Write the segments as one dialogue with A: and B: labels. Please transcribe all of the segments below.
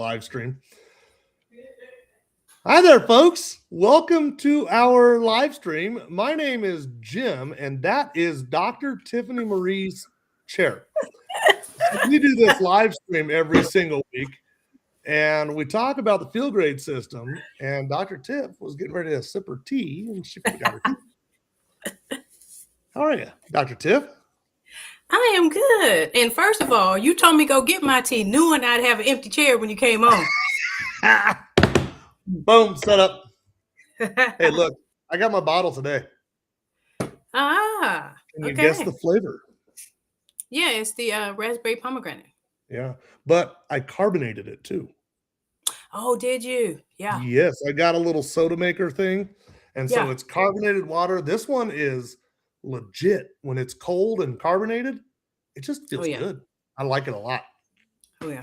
A: live stream. Hi there, folks. Welcome to our live stream. My name is Jim, and that is Dr. Tiffany Marie's chair. So we do this live stream every single week, and we talk about the field grade system. And Dr. Tiff was getting ready to sip her tea, and she forgot her tea. How are you, Dr. Tiff?
B: I am good. And first of all, you told me go get my tea, knowing I'd have an empty chair when you came on.
A: Boom, set up. Hey, look, I got my bottle today.
B: Can
A: you guess the flavor?
B: Yeah, it's the raspberry pomegranate.
A: Yeah, but I carbonated it too.
B: Oh, did you? Yeah.
A: Yes, I got a little soda maker thing, and so it's carbonated water. This one is legit. When it's cold and carbonated, it just feels good. I like it a lot.
B: Oh, yeah.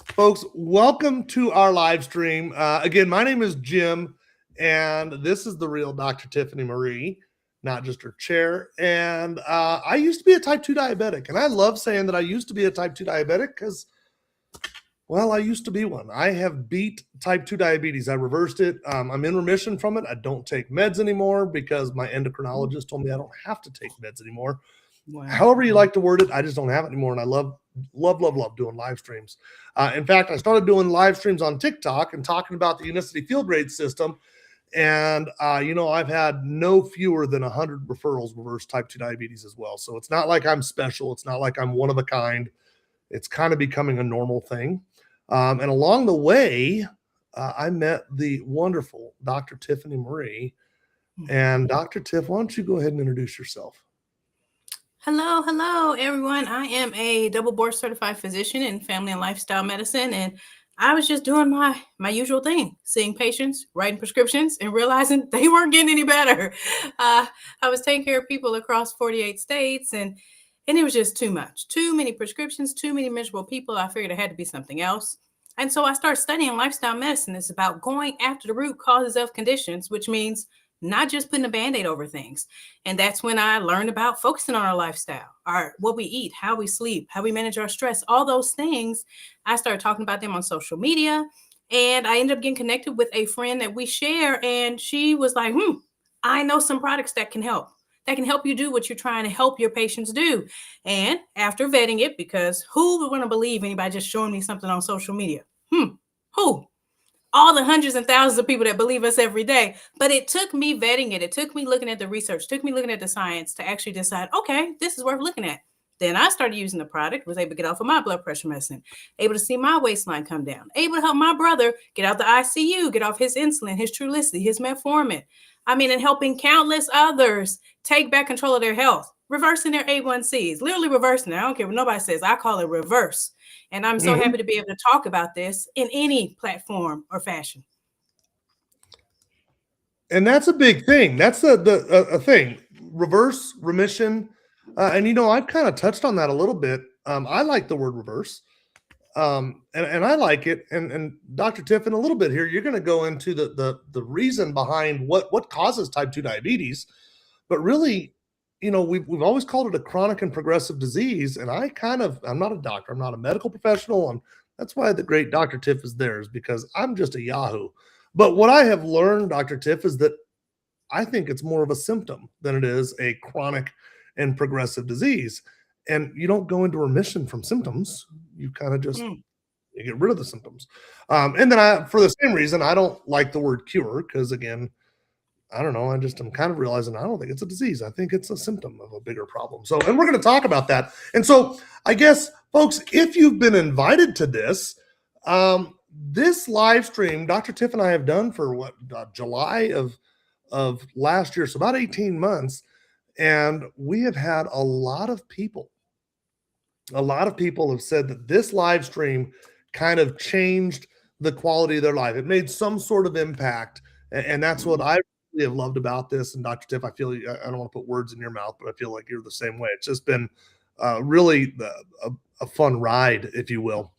A: Folks, welcome to our live stream. Again, my name is Jim, and this is the real Dr. Tiffany Marie, not just her chair. And I used to be a type 2 diabetic, and I love saying that I used to be a type 2 diabetic because, well, I used to be one. I have beat type 2 diabetes. I reversed it. I'm in remission from it. I don't take meds anymore because my endocrinologist told me I don't have to take meds anymore. Wow. However you like to word it, I just don't have it anymore. And I love doing live streams. In fact, I started doing live streams on TikTok and talking about the Unicity field grade system. And, I've had no fewer than 100 referrals reverse type 2 diabetes as well. So it's not like I'm special. It's not like I'm one of a kind. It's kind of becoming a normal thing. And along the way, I met the wonderful Dr. Tiffany Marie. And Dr. Tiff, why don't you go ahead and introduce yourself?
B: Hello, everyone. I am a double board certified physician in family and lifestyle medicine, and I was just doing my usual thing, seeing patients, writing prescriptions, and realizing they weren't getting any better. I was taking care of people across 48 states, and it was just too much. Too many prescriptions, too many miserable people. I figured it had to be something else. And so I started studying lifestyle medicine. It's about going after the root causes of conditions, which means not just putting a Band-Aid over things. And that's when I learned about focusing on our lifestyle, what we eat, how we sleep, how we manage our stress, all those things. I started talking about them on social media, and I ended up getting connected with a friend that we share. And she was like, I know some products that can help you do what you're trying to help your patients do. And after vetting it, because who would want to believe anybody just showing me something on social media? Who? All the hundreds and thousands of people that believe us every day. But it took me vetting it. It took me looking at the research, took me looking at the science to actually decide, okay, this is worth looking at. Then I started using the product, was able to get off of my blood pressure medicine, able to see my waistline come down, able to help my brother get out the ICU, get off his insulin, his Trulicity, his metformin. And helping countless others take back control of their health, reversing their A1Cs, literally reversing it. I don't care what nobody says. I call it reverse. And I'm so happy to be able to talk about this in any platform or fashion.
A: And that's a big thing. That's a thing. Reverse, remission. And, I've kind of touched on that a little bit. I like the word reverse. And I like it. And Dr. Tiff, in a little bit here, you're going to go into the reason behind what causes type 2 diabetes. But really, we've always called it a chronic and progressive disease. And I'm not a doctor. I'm not a medical professional. That's why the great Dr. Tiff is there, is because I'm just a Yahoo. But what I have learned, Dr. Tiff, is that I think it's more of a symptom than it is a chronic and progressive disease. And you don't go into remission from symptoms. You kind of just you get rid of the symptoms. And then for the same reason, I don't like the word cure because, again, I don't know. I'm kind of realizing I don't think it's a disease. I think it's a symptom of a bigger problem. So, and we're going to talk about that. And so I guess, folks, if you've been invited to this, this live stream, Dr. Tiff and I have done for July of last year. So about 18 months. And we have had a lot of people have said that this live stream kind of changed the quality of their life. It made some sort of impact. And that's what I have loved about this. And Dr. Tiff, I feel, I don't want to put words in your mouth, but I feel like you're the same way. It's just been really a fun ride, if you will.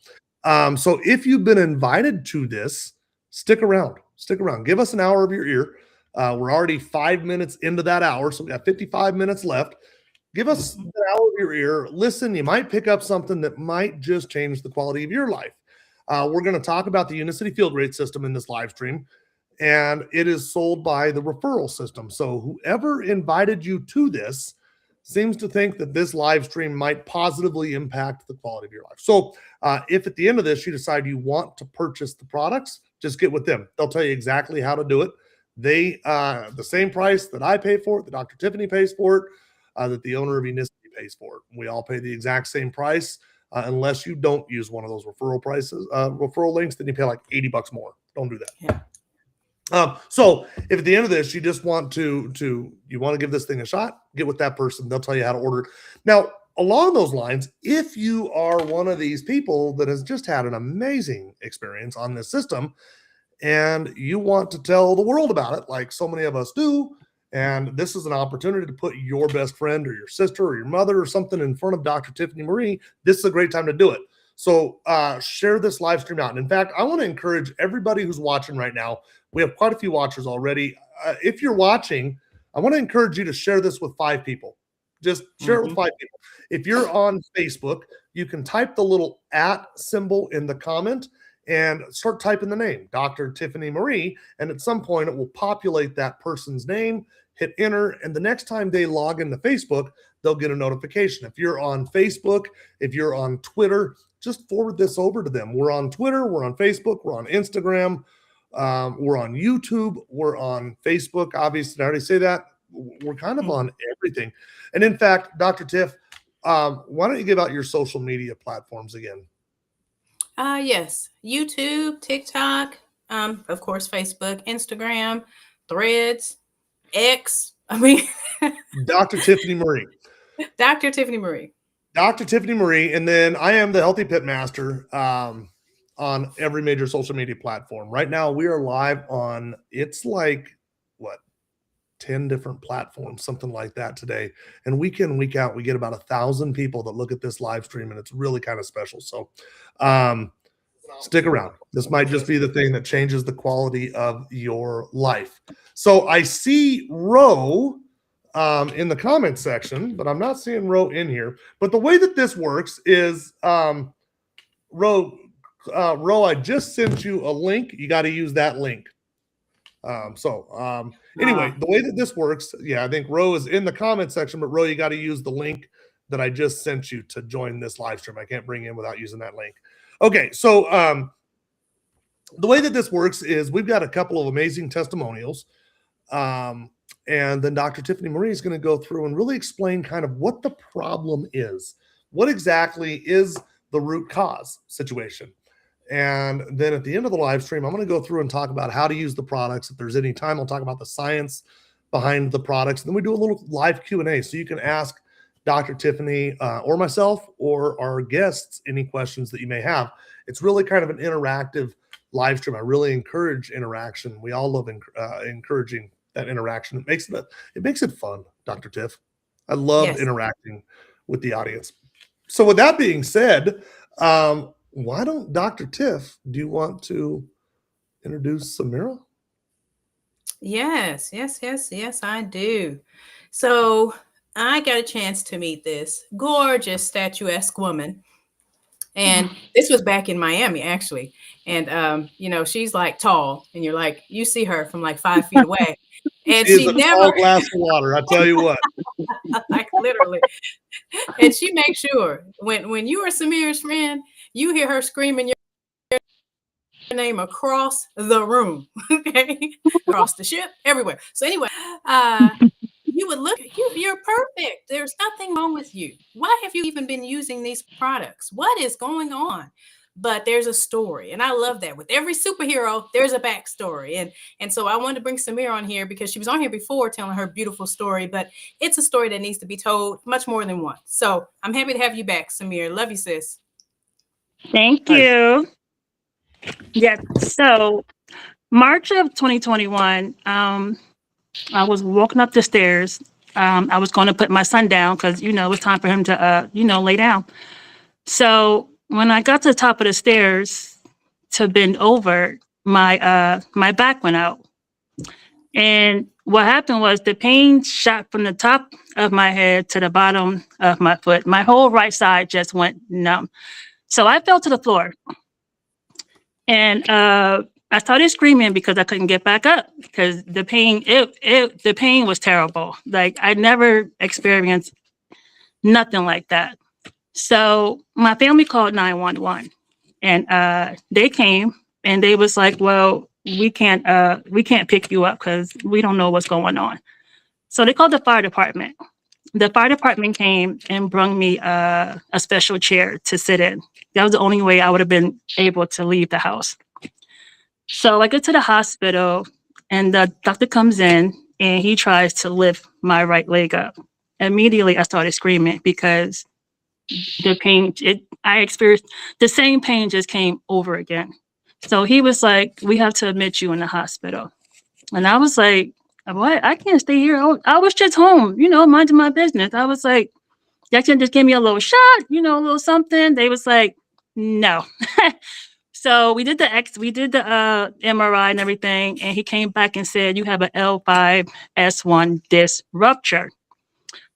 A: So if you've been invited to this, stick around, give us an hour of your ear. We're already 5 minutes into that hour. So we got 55 minutes left. Give us an hour of your ear. Listen, you might pick up something that might just change the quality of your life. We're going to talk about the Unicity field rate system in this live stream, and it is sold by the referral system. So whoever invited you to this seems to think that this live stream might positively impact the quality of your life. So if at the end of this you decide you want to purchase the products, just get with them. They'll tell you exactly how to do it. They the same price that I pay for it, that Dr. Tiffany pays for it, that the owner of Unicity pays for it. We all pay the exact same price, unless you don't use one of those referral links, then you pay like $80 more. Don't do that.
B: Yeah.
A: So if at the end of this you just want to give this thing a shot, get with that person. They'll tell you how to order it. Now, along those lines, if you are one of these people that has just had an amazing experience on this system and you want to tell the world about it, like so many of us do, and this is an opportunity to put your best friend or your sister or your mother or something in front of Dr. Tiffany Marie, this is a great time to do it. So share this live stream out. And in fact, I want to encourage everybody who's watching right now. We have quite a few watchers already. If you're watching, I want to encourage you to share this with 5 people. Just share it with 5 people. If you're on Facebook, you can type the little @ symbol in the comment and start typing the name, Dr. Tiffany Marie. And at some point, it will populate that person's name, hit enter. And the next time they log into Facebook, they'll get a notification. If you're on Facebook, if you're on Twitter, just forward this over to them. We're on Twitter, we're on Facebook, we're on Instagram, we're on YouTube, we're on Facebook. Obviously, did I already say that? We're kind of on everything. And in fact, Dr. Tiff, why don't you give out your social media platforms again?
B: Yes, YouTube, TikTok, of course, Facebook, Instagram, Threads, X. I mean,
A: Dr. Tiffany Marie.
B: Dr. Tiffany Marie.
A: Dr. Tiffany Marie, and then I am the Healthy Pit Master on every major social media platform. Right now, we are live on, it's like, 10 different platforms, something like that today. And week in, week out, we get about 1,000 people that look at this live stream, and it's really kind of special. So stick around. This might just be the thing that changes the quality of your life. So I see Ro in the comment section, but I'm not seeing Ro in here. But the way that this works is, Ro, I just sent you a link. You got to use that link. Anyway, the way that this works, I think Ro is in the comment section, but Ro, you got to use the link that I just sent you to join this live stream. I can't bring you in without using that link. Okay, so the way that this works is we've got a couple of amazing testimonials. And then Dr. Tiffany Marie is going to go through and really explain kind of what the problem is. What exactly is the root cause situation? And then at the end of the live stream, I'm going to go through and talk about how to use the products. If there's any time, I'll talk about the science behind the products. And then we do a little live Q&A. So you can ask Dr. Tiffany or myself or our guests any questions that you may have. It's really kind of an interactive live stream. I really encourage interaction. We all love encouraging that interaction. It makes it fun, Dr. Tiff. I love interacting with the audience. So with that being said, why don't Dr. Tiff, do you want to introduce Samira?
B: Yes, I do. So I got a chance to meet this gorgeous statuesque woman. And this was back in Miami, actually. And, she's like tall, and you're like, you see her from like 5 feet away. And she never
A: tall glass of water. I tell you what,
B: like literally. And she makes sure when you are Samira's friend, you hear her screaming your name across the room, okay, across the ship, everywhere. So anyway, you would look at you. You're perfect. There's nothing wrong with you. Why have you even been using these products? What is going on? But there's a story, and I love that. With every superhero, there's a backstory, and so I wanted to bring Samira on here because she was on here before telling her beautiful story, but it's a story that needs to be told much more than once. So I'm happy to have you back, Samira. Love you, sis.
C: Thank you. Yes. So March of 2021, I was walking up the stairs. I was going to put my son down because, it was time for him to, lay down. So when I got to the top of the stairs to bend over, my back went out. And what happened was the pain shot from the top of my head to the bottom of my foot. My whole right side just went numb. So I fell to the floor. And I started screaming because I couldn't get back up because the pain, the pain was terrible. Like I never experienced nothing like that. So my family called 911 and they came and they was like, well, we can't pick you up because we don't know what's going on. So they called the fire department. The fire department came and brought me a special chair to sit in. That was the only way I would have been able to leave the house. So I get to the hospital and the doctor comes in and he tries to lift my right leg up. Immediately I started screaming because the pain, I experienced the same pain just came over again. So he was like, we have to admit you in the hospital. And I was like, what? I can't stay here. I was just home, minding my business. I was like, y'all can just give me a little shot, a little something. They was like, no. So we did the MRI and everything, and he came back and said, you have an L5-S1 disc rupture.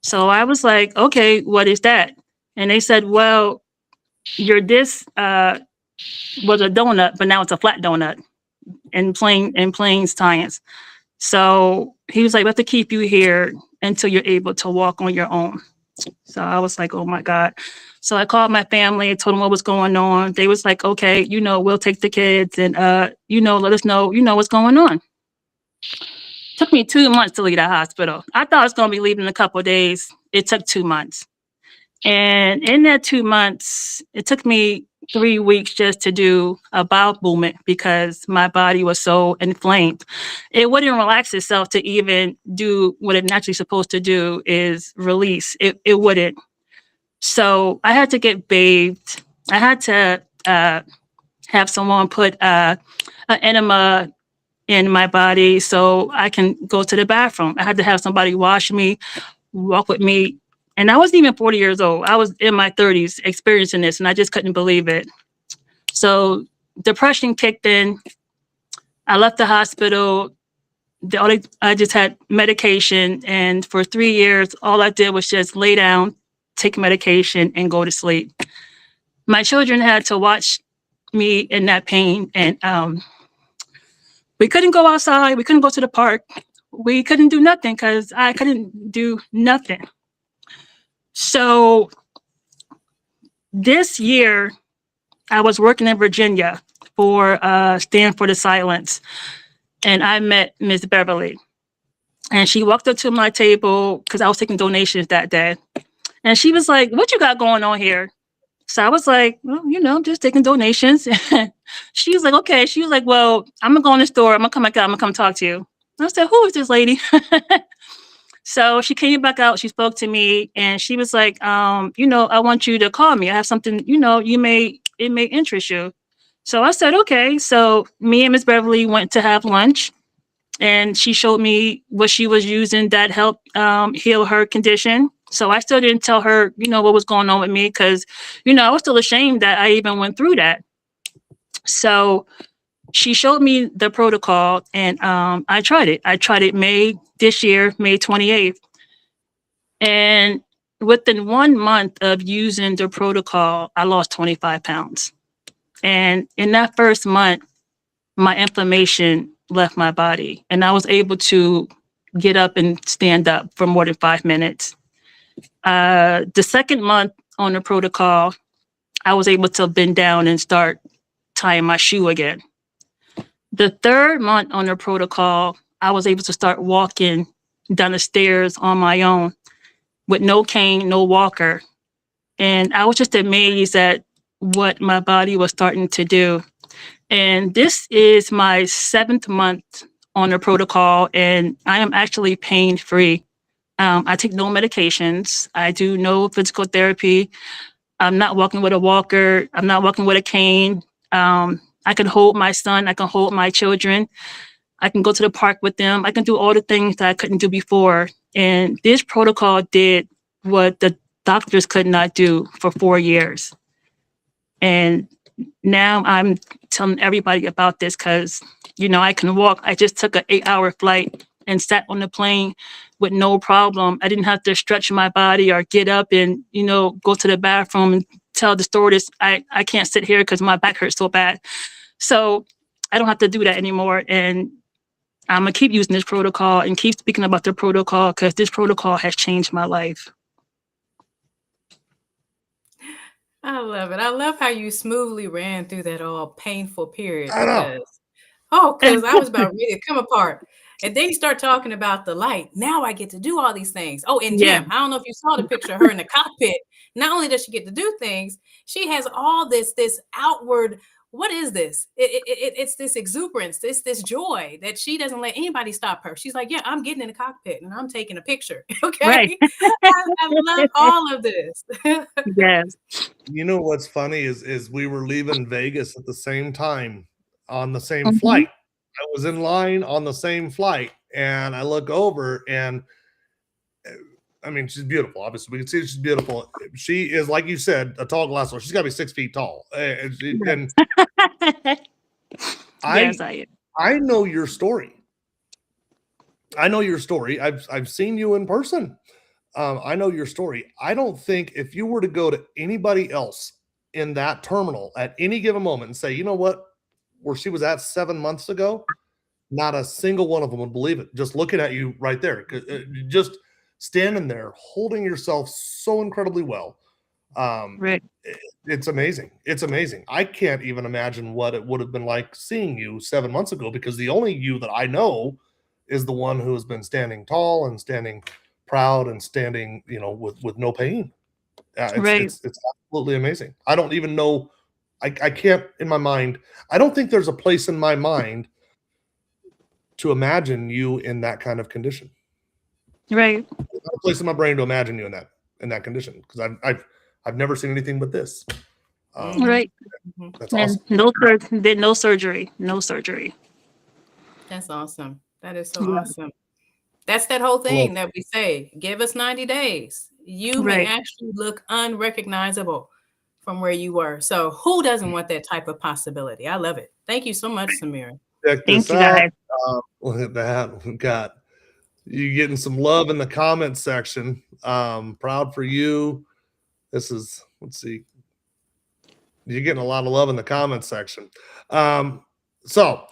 C: So I was like, okay, what is that? And they said, well, your disc was a donut, but now it's a flat donut in plain science. So he was like, we have to keep you here until you're able to walk on your own. So I was like, oh my God. So I called my family and told them what was going on. They was like, okay, we'll take the kids and, let us know, what's going on. Took me 2 months to leave the hospital. I thought I was going to be leaving in a couple of days. It took 2 months. And in that 2 months, it took me 3 weeks just to do a bowel movement because my body was so inflamed. It wouldn't relax itself to even do what it naturally supposed to do is release. It wouldn't. So I had to get bathed. I had to have someone put an enema in my body so I can go to the bathroom. I had to have somebody wash me, walk with me. And I wasn't even 40 years old. I was in my 30s experiencing this, and I just couldn't believe it. So depression kicked in. I left the hospital. I just had medication. And for 3 years, all I did was just lay down, take medication, and go to sleep. My children had to watch me in that pain. And we couldn't go outside. We couldn't go to the park. We couldn't do nothing because I couldn't do nothing. So this year, I was working in Virginia for Stand for the Silence, and I met Ms. Beverly. And she walked up to my table because I was taking donations that day. And she was like, what you got going on here? So I was like, well, I'm just taking donations. She was like, okay. She was like, well, I'm going to go in the store. I'm going to come back out. I'm going to come talk to you. I said, who is this lady? So she came back out, she spoke to me, and she was like, I want you to call me. I have something, it may interest you. So I said, okay. So me and Miss Beverly went to have lunch, and she showed me what she was using that helped heal her condition. So I still didn't tell her, what was going on with me because, I was still ashamed that I even went through that. So she showed me the protocol, and I tried it. I tried it May 28th. And within 1 month of using the protocol, I lost 25 pounds. And in that first month, my inflammation left my body, and I was able to get up and stand up for more than 5 minutes. The second month on the protocol, I was able to bend down and start tying my shoe again. The third month on the protocol, I was able to start walking down the stairs on my own with no cane, no walker. And I was just amazed at what my body was starting to do. And this is my 7th month on the protocol, and I am actually pain-free. I take no medications. I do no physical therapy. I'm not walking with a walker. I'm not walking with a cane. I can hold my son. I can hold my children. I can go to the park with them. I can do all the things that I couldn't do before. And this protocol did what the doctors could not do for 4 years. And now I'm telling everybody about this because, I can walk. I just took an 8-hour flight and sat on the plane with no problem. I didn't have to stretch my body or get up and, go to the bathroom and tell the stewardess, I can't sit here because my back hurts so bad. So I don't have to do that anymore. And I'm going to keep using this protocol and keep speaking about the protocol because this protocol has changed my life.
B: I love it. I love how you smoothly ran through that all painful period
A: I know.
B: because I was about ready to come apart. And then you start talking about the light. Now I get to do all these things. Oh, and
C: Yeah,
B: Jim, I don't know if you saw the picture of her in the cockpit. Not only does she get to do things, she has all this outward. What is this? It's this exuberance, this joy that she doesn't let anybody stop her. She's like, yeah, I'm getting in the cockpit and I'm taking a picture.
C: right.
B: Okay. I love all of this.
C: Yes.
A: You know what's funny is we were leaving Vegas at the same time on the same
C: Mhm.
A: flight. I was in line on the same flight, and I look over, and I mean, she's beautiful. Obviously, we can see she's beautiful. She is, like you said, a tall glass door. She's got to be 6 feet tall, and
C: Yes, I am.
A: I know your story. I know your story. I've seen you in person. I know your story. I don't think if you were to go to anybody else in that terminal at any given moment and say, you know what, where she was at 7 months ago, not a single one of them would believe it. Just looking at you right there, just standing there, holding yourself so incredibly well.
C: Right.
A: It's amazing. It's amazing. I can't even imagine what it would have been like seeing you 7 months ago because the only you that I know is the one who has been standing tall and standing proud and standing, with no pain.
C: Right.
A: It's absolutely amazing. I don't even know. I can't in my mind. I don't think there's a place in my mind to imagine you in that kind of condition.
C: Right.
A: There's not a place in my brain to imagine you in that condition because I've never seen anything but this.
C: Right.
A: That's
C: And
A: awesome.
C: no surgery. No surgery.
B: That's awesome. That is so
C: Yeah.
B: awesome. That's that whole
A: Well,
B: thing that we say, give us 90 days. You may
C: Right.
B: actually look unrecognizable from where you were. So who doesn't want that type of possibility? I love it. Thank you so much, Samira.
A: check
C: Thank
A: this
C: you,
A: out.
C: guys.
A: Look at that. We've got you getting some love in the comment section. Proud for you. This is, let's see. You're getting a lot of love in the comment section. So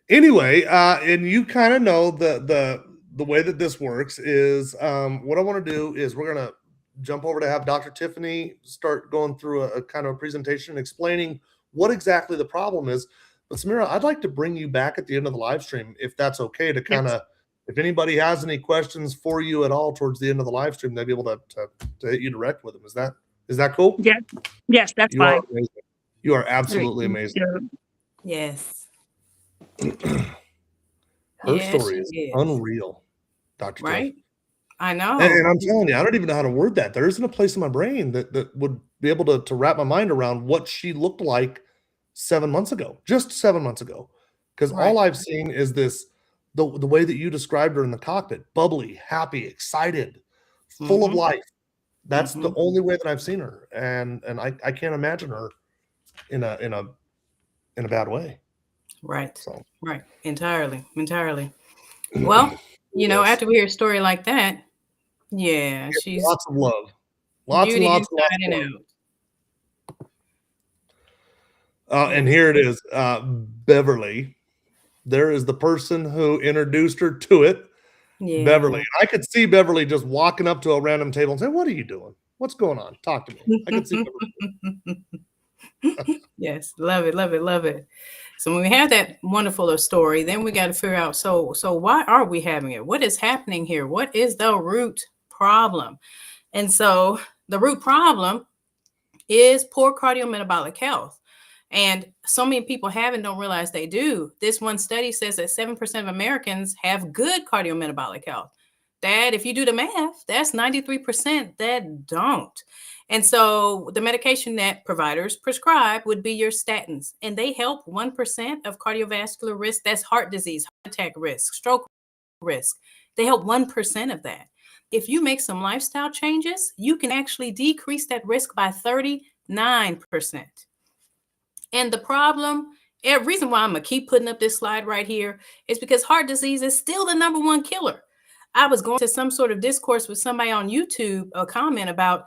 A: anyway, and you kind of know the way that this works is what I want to do is we're gonna jump over to have Dr. Tiffany start going through a kind of a presentation explaining what exactly the problem is. But Samira, I'd like to bring you back at the end of the live stream, if that's okay, to kind
C: Yes.
A: of if anybody has any questions for you at all towards the end of the live stream, they'll be able to hit you direct with them. Is that cool?
C: Yeah. Yes, that's
A: You
C: fine.
A: are amazing. You are
C: Great.
A: absolutely
C: Thank
A: amazing.
C: you.
B: Yes.
A: Her
B: Yes,
A: story
B: she
A: is
B: is.
A: unreal, Dr. Tiff.
B: Right? I
A: And
B: know.
A: I'm telling you, I don't even know how to word that. There isn't a place in my brain that would be able to wrap my mind around what she looked like 7 months ago, just 7 months ago. Because
B: Right.
A: all I've seen is the way that you described her in the cockpit, bubbly, happy, excited, full of
B: Mhm.
A: life. That's the
B: Mhm.
A: only way that I've seen her. And I can't imagine her in a bad way.
B: Right.
A: So
B: Right. Entirely. Well,
A: yes.
B: after we hear a story like that, yeah, she's
A: Lots of love. Lots and
B: beauty
A: lots and lots
B: inside
A: of
B: and
A: love.
B: out.
A: And
B: Yes.
A: here it is, Beverly. There is the person who introduced her to it,
B: Yeah.
A: Beverly. I could see Beverly just walking up to a random table and saying, "What are you doing? What's going on? Talk to me." I could see Beverly.
B: Yes, love it, love it, love it. So when we have that wonderful story, then we got to figure out, so why are we having it? What is happening here? What is the root problem? And so the root problem is poor cardiometabolic health. And so many people have and don't realize they do. This one study says that 7% of Americans have good cardiometabolic health. That, if you do the math, that's 93% that don't. And so the medication that providers prescribe would be your statins, and they help 1% of cardiovascular risk. That's heart disease, heart attack risk, stroke risk. They help 1% of that. If you make some lifestyle changes, you can actually decrease that risk by 39%. And the problem, the reason why I'm going to keep putting up this slide right here is because heart disease is still the number one killer. I was going to some sort of discourse with somebody on YouTube, a comment about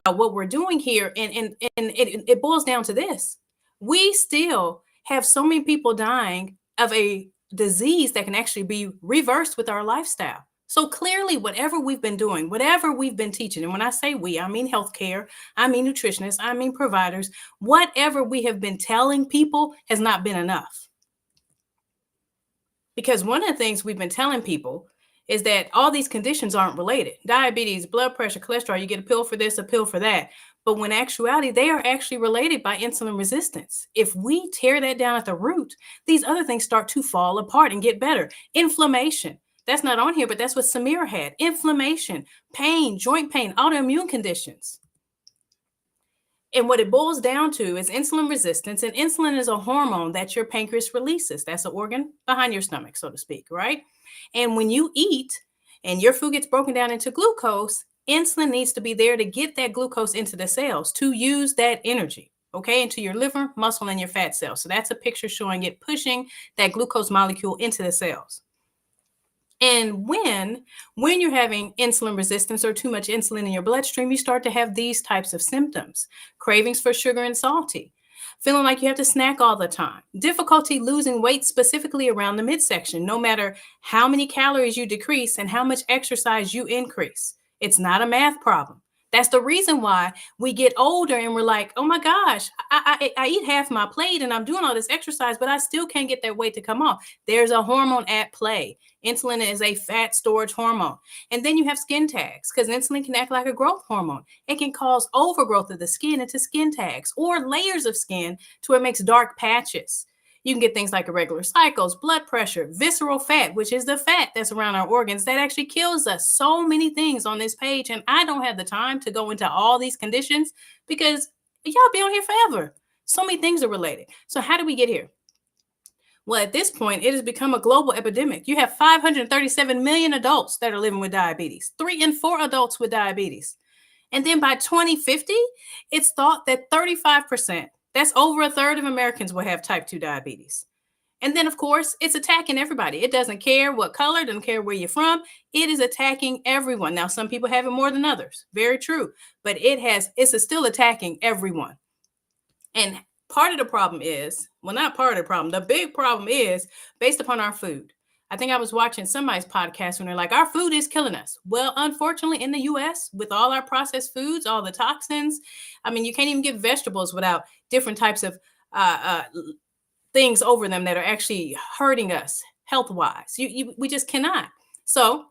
B: what we're doing here. And it boils down to this. We still have so many people dying of a disease that can actually be reversed with our lifestyle. So clearly, whatever we've been doing, whatever we've been teaching, and when I say we, I mean healthcare, I mean nutritionists, I mean providers, whatever we have been telling people has not been enough. Because one of the things we've been telling people is that all these conditions aren't related. Diabetes, blood pressure, cholesterol, you get a pill for this, a pill for that. But when actuality, they are actually related by insulin resistance. If we tear that down at the root, these other things start to fall apart and get better. Inflammation. That's not on here, but that's what Samir had. Inflammation, pain, joint pain, autoimmune conditions. And what it boils down to is insulin resistance. And insulin is a hormone that your pancreas releases. That's an organ behind your stomach, so to speak, right? And when you eat and your food gets broken down into glucose, insulin needs to be there to get that glucose into the cells to use that energy, okay, into your liver, muscle, and your fat cells. So that's a picture showing it pushing that glucose molecule into the cells. And when you're having insulin resistance or too much insulin in your bloodstream, you start to have these types of symptoms: cravings for sugar and salty, feeling like you have to snack all the time, difficulty losing weight, specifically around the midsection, no matter how many calories you decrease and how much exercise you increase. It's not a math problem. That's the reason why we get older and we're like, oh my gosh, I eat half my plate and I'm doing all this exercise, but I still can't get that weight to come off. There's a hormone at play. Insulin is a fat storage hormone. And then you have skin tags, because insulin can act like a growth hormone. It can cause overgrowth of the skin into skin tags or layers of skin to where it makes dark patches. You can get things like irregular cycles, blood pressure, visceral fat, which is the fat that's around our organs that actually kills us. So many things on this page. And I don't have the time to go into all these conditions because y'all be on here forever. So many things are related. So how do we get here? Well, at this point, it has become a global epidemic. You have 537 million adults that are living with diabetes, 3 in 4 adults with diabetes. And then by 2050, it's thought that 35%, that's over a third of Americans, will have type 2 diabetes. And then, of course, it's attacking everybody. It doesn't care what color, doesn't care where you're from. It is attacking everyone. Now, some people have it more than others. Very true. But it's still attacking everyone. And part of the problem is, well, not part of the problem, the big problem is based upon our food. I think I was watching somebody's podcast when they're like, our food is killing us. Well, unfortunately, in the US, with all our processed foods, all the toxins, I mean, you can't even get vegetables without different types of things over them that are actually hurting us health-wise. We just cannot. So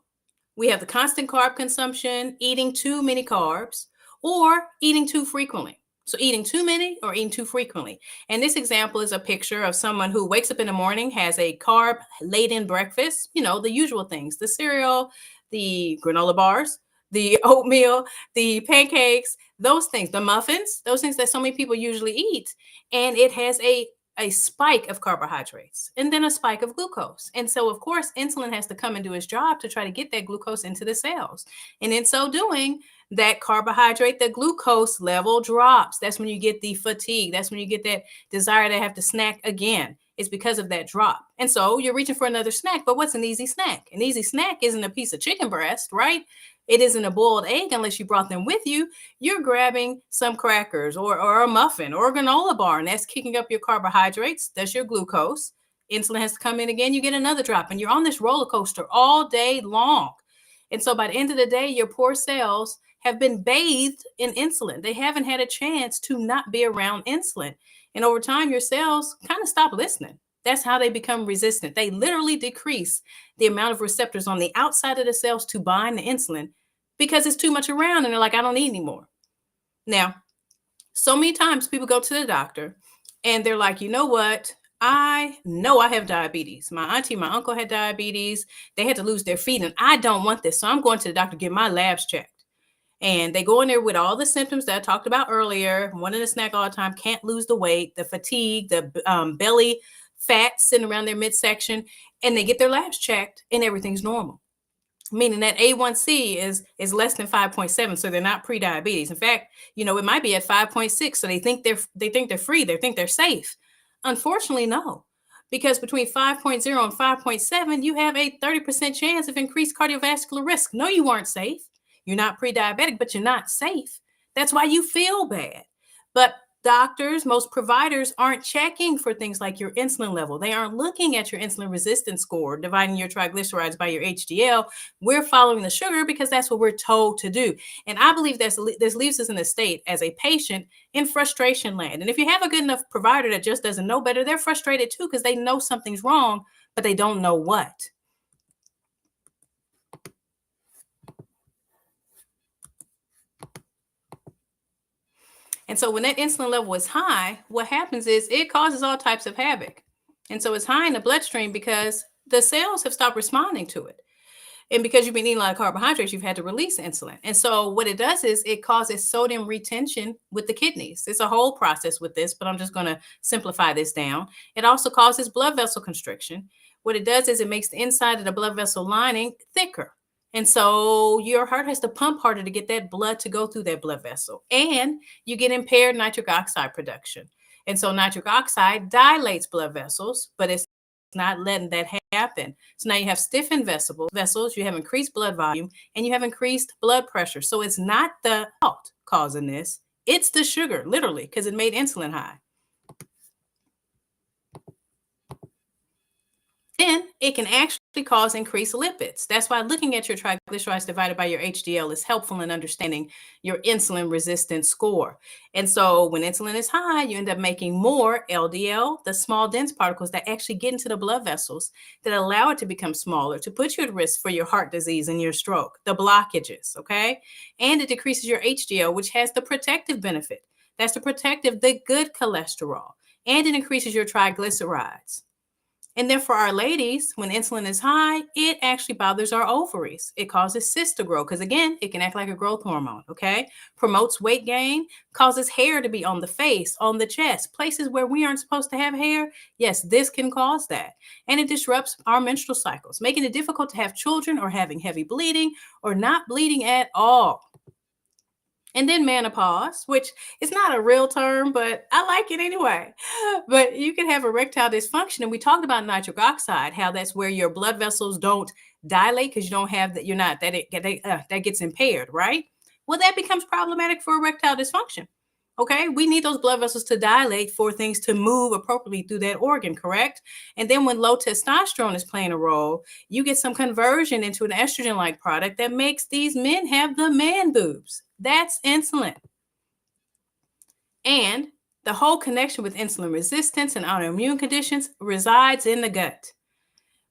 B: we have the constant carb consumption, eating too many carbs, or eating too frequently. So eating too many or eating too frequently. And this example is a picture of someone who wakes up in the morning, has a carb-laden breakfast, the usual things, the cereal, the granola bars, the oatmeal, the pancakes, those things, the muffins, those things that so many people usually eat. And it has a spike of carbohydrates and then a spike of glucose. And so, of course, insulin has to come and do its job to try to get that glucose into the cells. And in so doing, that carbohydrate, the glucose level drops. That's when you get the fatigue. That's when you get that desire to have to snack again. It's because of that drop. And so you're reaching for another snack. But what's an easy snack? An easy snack isn't a piece of chicken breast, right? It isn't a boiled egg unless you brought them with you. You're grabbing some crackers or a muffin or a granola bar, and that's kicking up your carbohydrates. That's your glucose. Insulin has to come in again. You get another drop, and you're on this roller coaster all day long. And so by the end of the day, your poor cells have been bathed in insulin. They haven't had a chance to not be around insulin. And over time, your cells kind of stop listening. That's how they become resistant. They literally decrease the amount of receptors on the outside of the cells to bind the insulin because it's too much around. And they're like, I don't need anymore. Now, so many times people go to the doctor and they're like, you know what? I know I have diabetes. My auntie, my uncle had diabetes. They had to lose their feet and I don't want this. So I'm going to the doctor to get my labs checked. And they go in there with all the symptoms that I talked about earlier, wanting to snack all the time, can't lose the weight, the fatigue, the belly fat sitting around their midsection, and they get their labs checked and everything's normal. Meaning that A1C is less than 5.7, so they're not pre-diabetes. In fact, it might be at 5.6, so they think they're free, they think they're safe. Unfortunately, no. Because between 5.0 and 5.7, you have a 30% chance of increased cardiovascular risk. No, you aren't safe. You're not pre-diabetic, but you're not safe. That's why you feel bad. But doctors, most providers aren't checking for things like your insulin level. They aren't looking at your insulin resistance score, dividing your triglycerides by your HDL. We're following the sugar because that's what we're told to do. And I believe this leaves us in a state as a patient in frustration land. And if you have a good enough provider that just doesn't know better, they're frustrated too because they know something's wrong, but they don't know what. And so when that insulin level is high, what happens is it causes all types of havoc. And so it's high in the bloodstream because the cells have stopped responding to it. And because you've been eating a lot of carbohydrates, you've had to release insulin. And so what it does is it causes sodium retention with the kidneys. It's a whole process with this, but I'm just going to simplify this down. It also causes blood vessel constriction. What it does is it makes the inside of the blood vessel lining thicker. And so your heart has to pump harder to get that blood to go through that blood vessel. And you get impaired nitric oxide production. And so nitric oxide dilates blood vessels, but it's not letting that happen. So now you have stiffened vessels, you have increased blood volume, and you have increased blood pressure. So it's not the salt causing this, it's the sugar, literally, because it made insulin high. Then it can actually cause increased lipids. That's why looking at your triglycerides divided by your HDL is helpful in understanding your insulin resistance score. And so when insulin is high, you end up making more LDL, the small dense particles that actually get into the blood vessels that allow it to become smaller, to put you at risk for your heart disease and your stroke, the blockages, okay? And it decreases your HDL, which has the protective benefit. That's the good cholesterol. And it increases your triglycerides. And then for our ladies, when insulin is high, it actually bothers our ovaries. It causes cysts to grow because, again, it can act like a growth hormone, okay? Promotes weight gain, causes hair to be on the face, on the chest, places where we aren't supposed to have hair. Yes, this can cause that. And it disrupts our menstrual cycles, making it difficult to have children or having heavy bleeding or not bleeding at all. And then menopause, which is not a real term, but I like it anyway. But you can have erectile dysfunction. And we talked about nitric oxide, how that's where your blood vessels don't dilate because you don't have that, that gets impaired, right? Well, that becomes problematic for erectile dysfunction. Okay, we need those blood vessels to dilate for things to move appropriately through that organ, correct? And then when low testosterone is playing a role, you get some conversion into an estrogen-like product that makes these men have the man boobs. That's insulin. And the whole connection with insulin resistance and autoimmune conditions resides in the gut.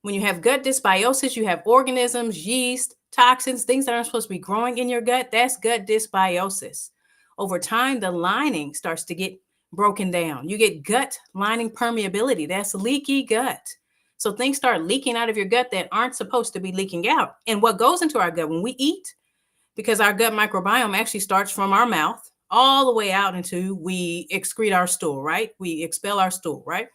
B: When you have gut dysbiosis, you have organisms, yeast, toxins, things that aren't supposed to be growing in your gut. That's gut dysbiosis. Over time, the lining starts to get broken down. You get gut lining permeability. That's leaky gut. So things start leaking out of your gut that aren't supposed to be leaking out. And what goes into our gut when we eat, because our gut microbiome actually starts from our mouth all the way out into we excrete our stool, right? We expel our stool, right?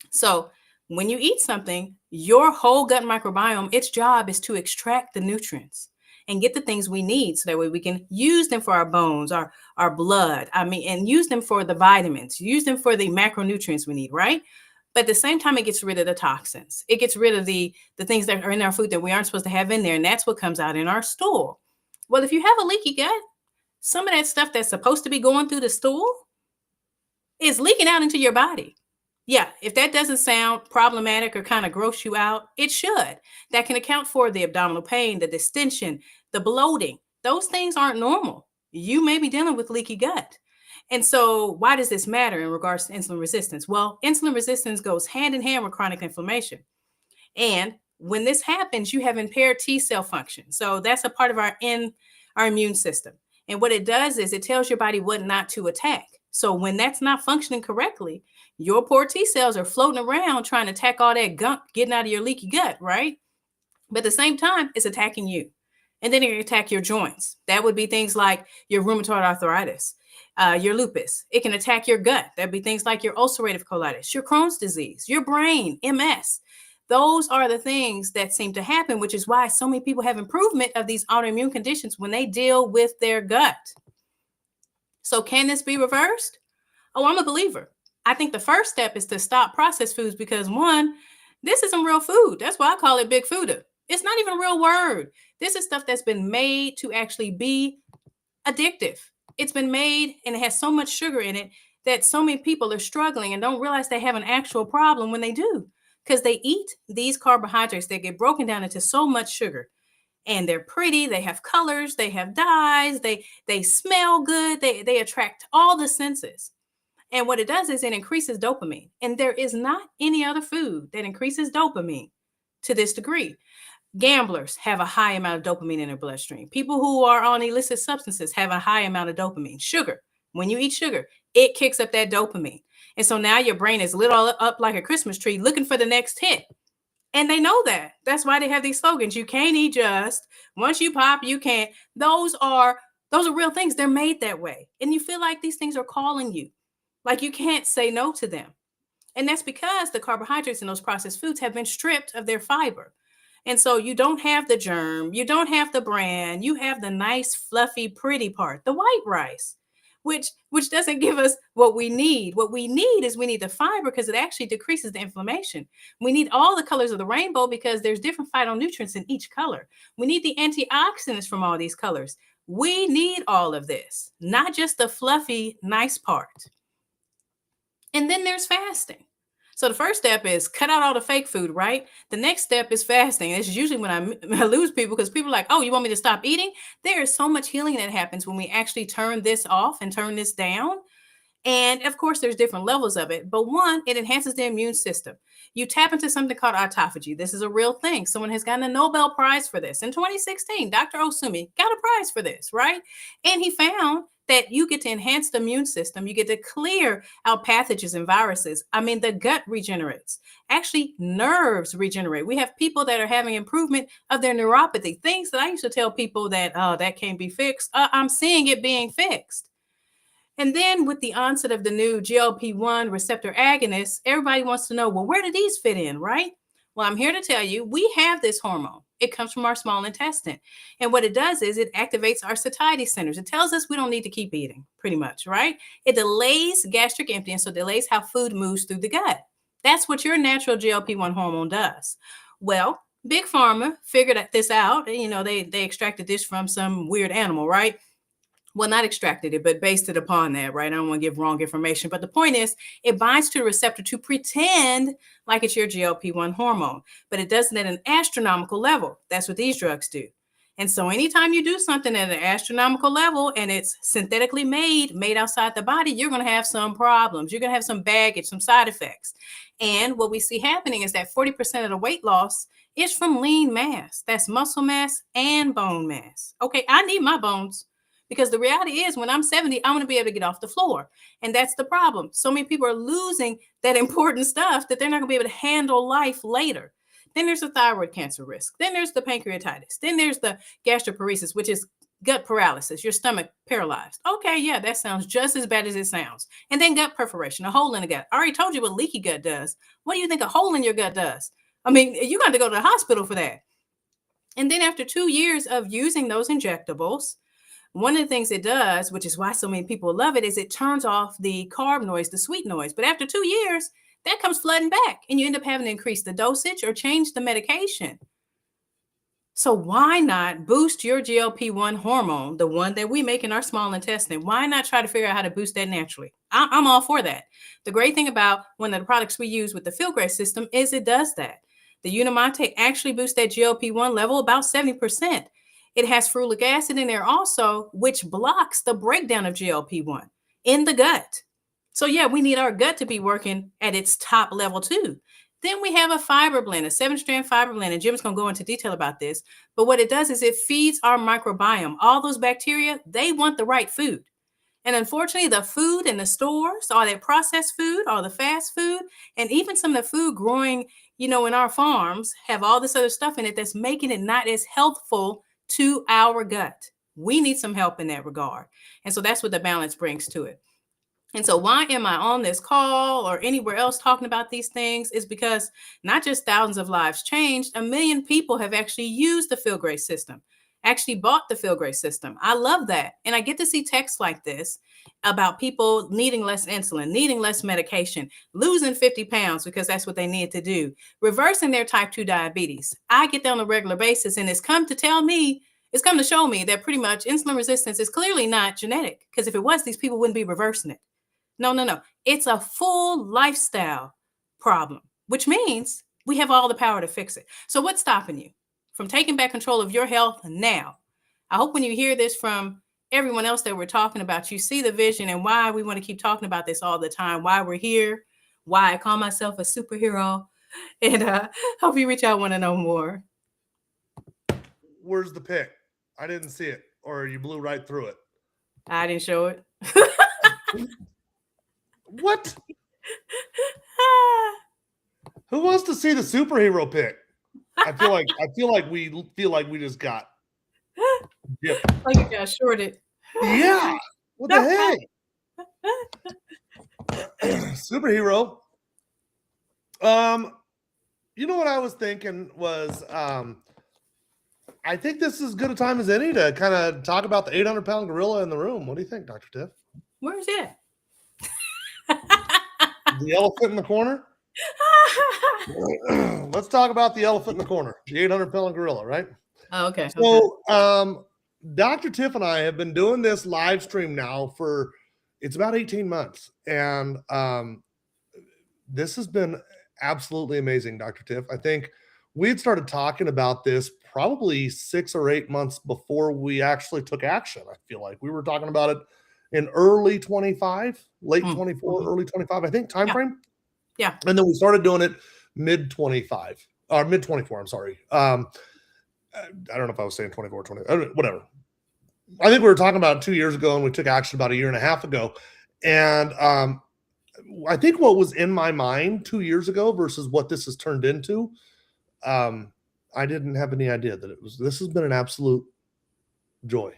B: So when you eat something, your whole gut microbiome, its job is to extract the nutrients and get the things we need so that way we can use them for our bones, our blood, and use them for the vitamins, use them for the macronutrients we need, right? But at the same time, it gets rid of the toxins. It gets rid of the things that are in our food that we aren't supposed to have in there, and that's what comes out in our stool. Well, if you have a leaky gut, some of that stuff that's supposed to be going through the stool is leaking out into your body. Yeah, if that doesn't sound problematic or kind of gross you out, it should. That can account for the abdominal pain, the distension, the bloating. Those things aren't normal. You may be dealing with leaky gut. And so why does this matter in regards to insulin resistance? Well, insulin resistance goes hand in hand with chronic inflammation. And when this happens, you have impaired T cell function. So that's a part of our immune system. And what it does is it tells your body what not to attack. So when that's not functioning correctly, your poor T cells are floating around trying to attack all that gunk getting out of your leaky gut, right? But at the same time, it's attacking you. And then it can attack your joints. That would be things like your rheumatoid arthritis, your lupus. It can attack your gut. That'd be things like your ulcerative colitis, your Crohn's disease, your brain, MS. Those are the things that seem to happen, which is why so many people have improvement of these autoimmune conditions when they deal with their gut. So can this be reversed? Oh, I'm a believer. I think the first step is to stop processed foods because one, this isn't real food. That's why I call it big food. It's not even a real word. This is stuff that's been made to actually be addictive. It's been made and it has so much sugar in it that so many people are struggling and don't realize they have an actual problem when they do, because they eat these carbohydrates that get broken down into so much sugar, and they're pretty, they have colors, they have dyes, they smell good, they attract all the senses. And what it does is it increases dopamine, and there is not any other food that increases dopamine to this degree. Gamblers have a high amount of dopamine in their bloodstream. People who are on illicit substances have a high amount of dopamine. Sugar, when you eat sugar, it kicks up that dopamine. And so now your brain is lit all up like a Christmas tree looking for the next hit. And they know that. That's why they have these slogans. You can't eat just. Once you pop, you can't. Those are real things. They're made that way. And you feel like these things are calling you. Like you can't say no to them. And that's because the carbohydrates in those processed foods have been stripped of their fiber. And so you don't have the germ, you don't have the bran, you have the nice, fluffy, pretty part, the white rice, which doesn't give us what we need. What we need is we need the fiber because it actually decreases the inflammation. We need all the colors of the rainbow because there's different phytonutrients in each color. We need the antioxidants from all these colors. We need all of this, not just the fluffy, nice part. And then there's fasting. So the first step is cut out all the fake food, right? The next step is fasting. This is usually when I lose people because people are like, oh, you want me to stop eating? There is so much healing that happens when we actually turn this off and turn this down. And of course, there's different levels of it. But one, it enhances the immune system. You tap into something called autophagy. This is a real thing. Someone has gotten a Nobel Prize for this. In 2016, Dr. Osumi got a prize for this, right? And he found that you get to enhance the immune system. You get to clear out pathogens and viruses. I mean, the gut regenerates. Actually, nerves regenerate. We have people that are having improvement of their neuropathy, things that I used to tell people that, oh, that can't be fixed. I'm seeing it being fixed. And then with the onset of the new GLP-1 receptor agonists, everybody wants to know, well, where do these fit in, right? Well, I'm here to tell you, we have this hormone. It comes from our small intestine. And what it does is it activates our satiety centers. It tells us we don't need to keep eating, pretty much, right? It delays gastric emptying, so delays how food moves through the gut. That's what your natural GLP-1 hormone does. Well, Big Pharma figured this out. You know, they extracted this from some weird animal, right? Well, not extracted it, but based it upon that, right? I don't want to give wrong information. But the point is, it binds to the receptor to pretend like it's your GLP-1 hormone, but it does it at an astronomical level. That's what these drugs do. And so anytime you do something at an astronomical level and it's synthetically made outside the body, you're going to have some problems. You're going to have some baggage, some side effects. And what we see happening is that 40% of the weight loss is from lean mass. That's muscle mass and bone mass. Okay, I need my bones. Because the reality is when I'm 70, I'm going to be able to get off the floor. And that's the problem. So many people are losing that important stuff that they're not going to be able to handle life later. Then there's the thyroid cancer risk. Then there's the pancreatitis. Then there's the gastroparesis, which is gut paralysis, your stomach paralyzed. Okay, yeah, that sounds just as bad as it sounds. And then gut perforation, a hole in the gut. I already told you what leaky gut does. What do you think a hole in your gut does? I mean, you got to go to the hospital for that. And then after 2 years of using those injectables, one of the things it does, which is why so many people love it, is it turns off the carb noise, the sweet noise. But after 2 years, that comes flooding back and you end up having to increase the dosage or change the medication. So why not boost your GLP-1 hormone, the one that we make in our small intestine? Why not try to figure out how to boost that naturally? I'm all for that. The great thing about one of the products we use with the Feel Great system is it does that. The Unimante actually boosts that GLP-1 level about 70%. It has ferulic acid in there also, which blocks the breakdown of GLP-1 in the gut. So yeah, we need our gut to be working at its top level too. Then we have a fiber blend, a 7-strand fiber blend, and Jim's going to go into detail about this. But what it does is it feeds our microbiome. All those bacteria, they want the right food. And unfortunately, the food in the stores, all that processed food, all the fast food, and even some of the food growing, in our farms have all this other stuff in it that's making it not as healthful to our gut. We need some help in that regard. And so that's what the balance brings to it. And so why am I on this call or anywhere else talking about these things is because not just thousands of lives changed, 1 million people have actually used the Feel Great system, actually bought the Feel Great system. I love that. And I get to see texts like this about people needing less insulin, needing less medication, losing 50 pounds because that's what they need to do, reversing their type 2 diabetes. I get that on a regular basis, and it's come to show me that pretty much insulin resistance is clearly not genetic, because if it was, these people wouldn't be reversing it. No. It's a full lifestyle problem, which means we have all the power to fix it. So what's stopping you from taking back control of your health now? I hope when you hear this from everyone else that we're talking about, you see the vision and why we want to keep talking about this all the time, why we're here, why I call myself a superhero. And hope you reach out, want to know more.
A: Where's the pic? I didn't see it, or you blew right through it.
B: I didn't show it.
A: What? Who wants to see the superhero pic? I feel like we just got gypped.
B: Oh, you got shorted.
A: Yeah. What the heck? Superhero. You know what I was thinking was I think this is as good a time as any to kind of talk about the 800-pound gorilla in the room. What do you think, Dr. Tiff?
B: Where's it?
A: The elephant in the corner? Let's talk about the elephant in the corner, the 800-pound gorilla, right?
B: Oh, okay.
A: So, Dr. Tiff and I have been doing this live stream now for it's about 18 months, and this has been absolutely amazing, Dr. Tiff. I think we had started talking about this probably 6 or 8 months before we actually took action. I feel like we were talking about it in early 25, late 24, early 25, I think, time frame.
B: Yeah.
A: And then we started doing it mid 25 or mid 24. I'm sorry. I don't know if I was saying 24 or 20, whatever. I think we were talking about it 2 years ago, and we took action about a year and a half ago. And I think what was in my mind 2 years ago versus what this has turned into, I didn't have any idea that this has been an absolute joy.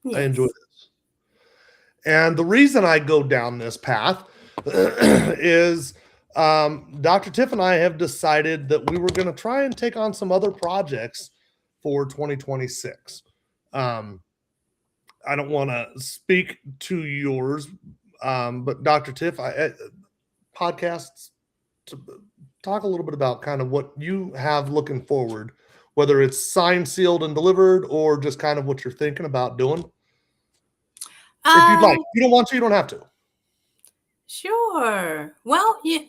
A: Yes. I enjoy this. And the reason I go down this path is Dr. Tiff and I have decided that we were going to try and take on some other projects for 2026. I don't want to speak to yours, but Dr. Tiff, podcasts, to talk a little bit about kind of what you have looking forward, whether it's signed, sealed, and delivered, or just kind of what you're thinking about doing. If you'd like. If you don't want to, you don't have to.
B: Sure. Well, yeah.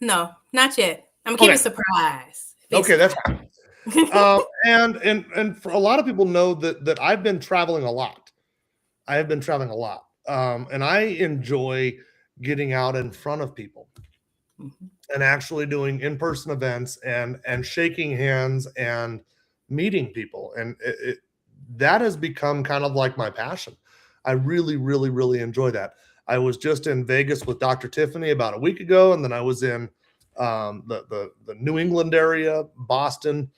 B: No, not yet. I'm gonna keep it a surprise.
A: Okay, that's fine. And for a lot of people know that I've been traveling a lot. I have been traveling a lot. And I enjoy getting out in front of people and actually doing in-person events and shaking hands and meeting people. And that has become kind of like my passion. I really, really, really enjoy that. I was just in Vegas with Dr. Tiffany about a week ago, and then I was in the New England area, Boston,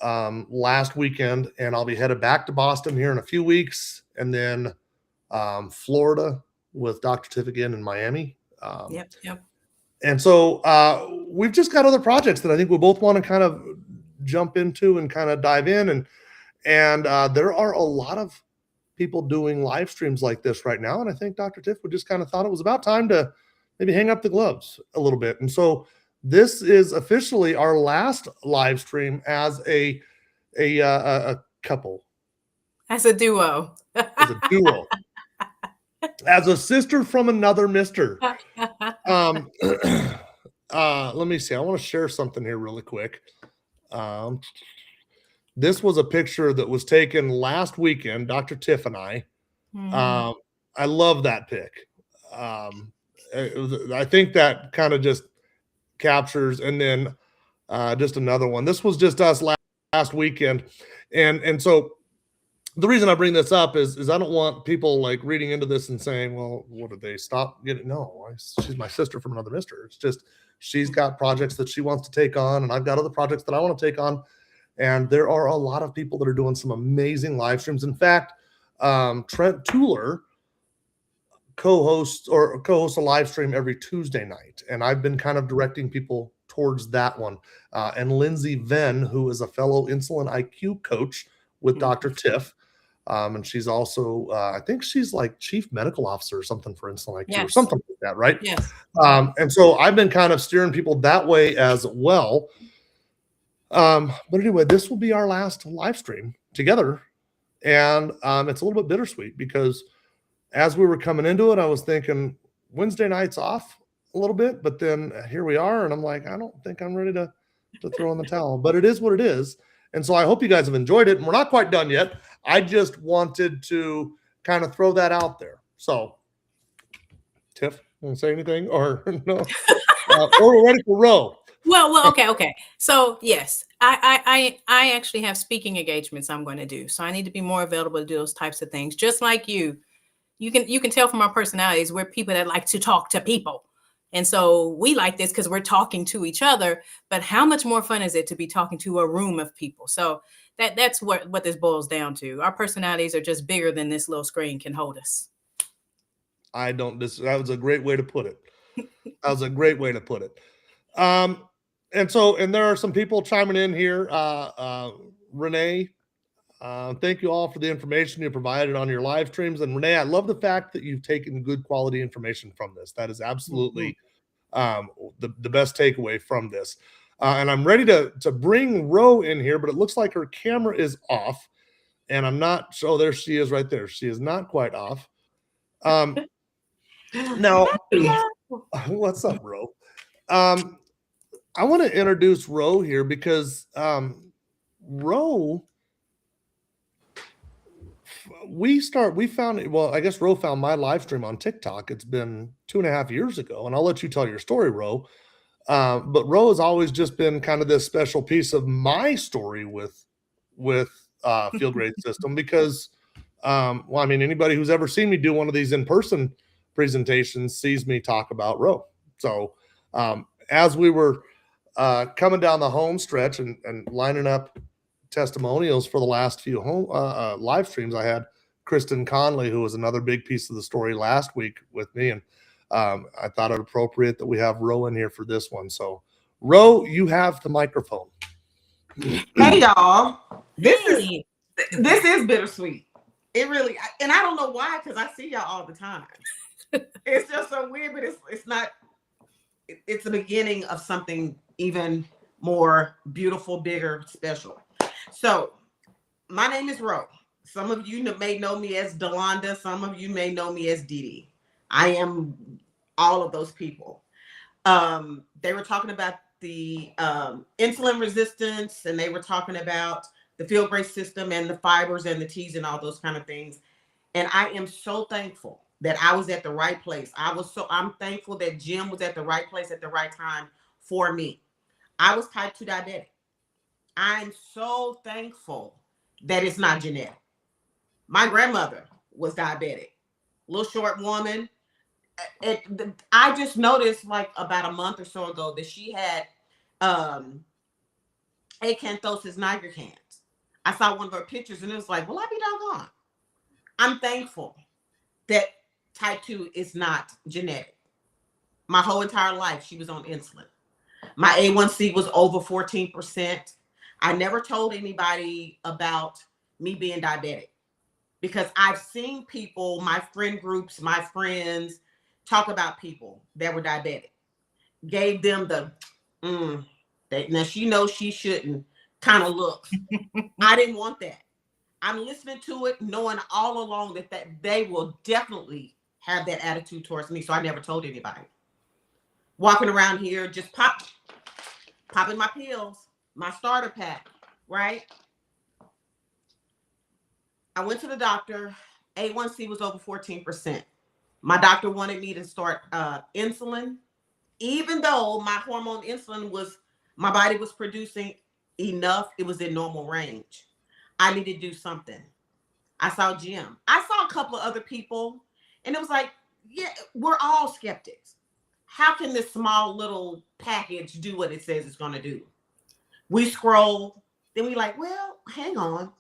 A: last weekend, and I'll be headed back to Boston here in a few weeks, and then Florida with Dr. Tiff again in Miami.
B: Yep.
A: And so we've just got other projects that I think we both want to kind of jump into and kind of dive in, and there are a lot of people doing live streams like this right now, and I think Dr. Tiff would just kind of thought it was about time to maybe hang up the gloves a little bit. And so this is officially our last live stream as a couple,
B: as a duo,
A: as a sister from another mister. Let me see. I want to share something here really quick. This was a picture that was taken last weekend, Dr. Tiff and I. I love that pic. I think that kind of just captures, and then just another one. This was just us last weekend. And so the reason I bring this up is I don't want people like reading into this and saying, well, what did they stop getting? No, she's my sister from another mister. It's just, she's got projects that she wants to take on, and I've got other projects that I want to take on. And there are a lot of people that are doing some amazing live streams. In fact, Trent Tueller co-hosts a live stream every Tuesday night. And I've been kind of directing people towards that one. And Lindsay Venn, who is a fellow insulin IQ coach with Dr. Tiff. And she's also, I think she's like chief medical officer or something for insulin IQ or something like that, right?
B: Yes.
A: And so I've been kind of steering people that way as well. But anyway, this will be our last live stream together. And it's a little bit bittersweet because as we were coming into it, I was thinking Wednesday night's off a little bit, but then here we are, and I'm like, I don't think I'm ready to throw in the towel, but it is what it is. And so I hope you guys have enjoyed it. And we're not quite done yet. I just wanted to kind of throw that out there. So, Tiff, want to say anything or no? Or we're ready for Ro.
B: Well, okay. So yes, I actually have speaking engagements I'm going to do. So I need to be more available to do those types of things. Just like you can tell from our personalities, we're people that like to talk to people. And so we like this because we're talking to each other. But how much more fun is it to be talking to a room of people? So that's what this boils down to. Our personalities are just bigger than this little screen can hold us.
A: That was a great way to put it. That was a great way to put it. And there are some people chiming in here. Renee, thank you all for the information you provided on your live streams. And Renee, I love the fact that you've taken good quality information from this. That is absolutely the best takeaway from this. And I'm ready to bring Ro in here, but it looks like her camera is off. And I'm not sure. Oh, there she is right there. She is not quite off. Now, what's up, Ro? I want to introduce Ro here because Ro, I guess Ro found my live stream on TikTok. It's been 2.5 years ago, and I'll let you tell your story, Ro. But Ro has always just been kind of this special piece of my story with Field Grade System because, anybody who's ever seen me do one of these in-person presentations sees me talk about Ro. So as we were coming down the home stretch and lining up testimonials for the last few live streams, I had Kristen Conley, who was another big piece of the story last week with me. And I thought it appropriate that we have Ro in here for this one. So Ro, you have the microphone.
D: Hey y'all. This is bittersweet. It really, and I don't know why, because I see y'all all the time. It's just so weird, but it's not, it's the beginning of something even more beautiful, bigger, special. So my name is Ro. Some of you may know me as Delonda. Some of you may know me as Dee Dee. I am all of those people. They were talking about the insulin resistance, and they were talking about the Field Grade System and the fibers and the teas and all those kind of things. And I am so thankful that I was at the right place. I'm thankful that Jim was at the right place at the right time for me. I was type 2 diabetic. I'm so thankful that it's not genetic. My grandmother was diabetic, little short woman. I just noticed like about a month or so ago that she had acanthosis nigricans. I saw one of her pictures and it was like, well, I be doggone. I'm thankful that type 2 is not genetic. My whole entire life, she was on insulin. My A1C was over 14%. I never told anybody about me being diabetic because I've seen people, my friend groups, my friends talk about people that were diabetic. Gave them the, now she knows she shouldn't kind of look. I didn't want that. I'm listening to it, knowing all along that they will definitely have that attitude towards me. So I never told anybody. Walking around here, just popping my pills, my starter pack, right? I went to the doctor. A1C was over 14%. My doctor wanted me to start insulin, even though my hormone insulin my body was producing enough. It was in normal range. I needed to do something. I saw Jim. I saw a couple of other people, and it was like, yeah, we're all skeptics. How can this small little package do what it says it's going to do? We scroll, then we like, well, hang on.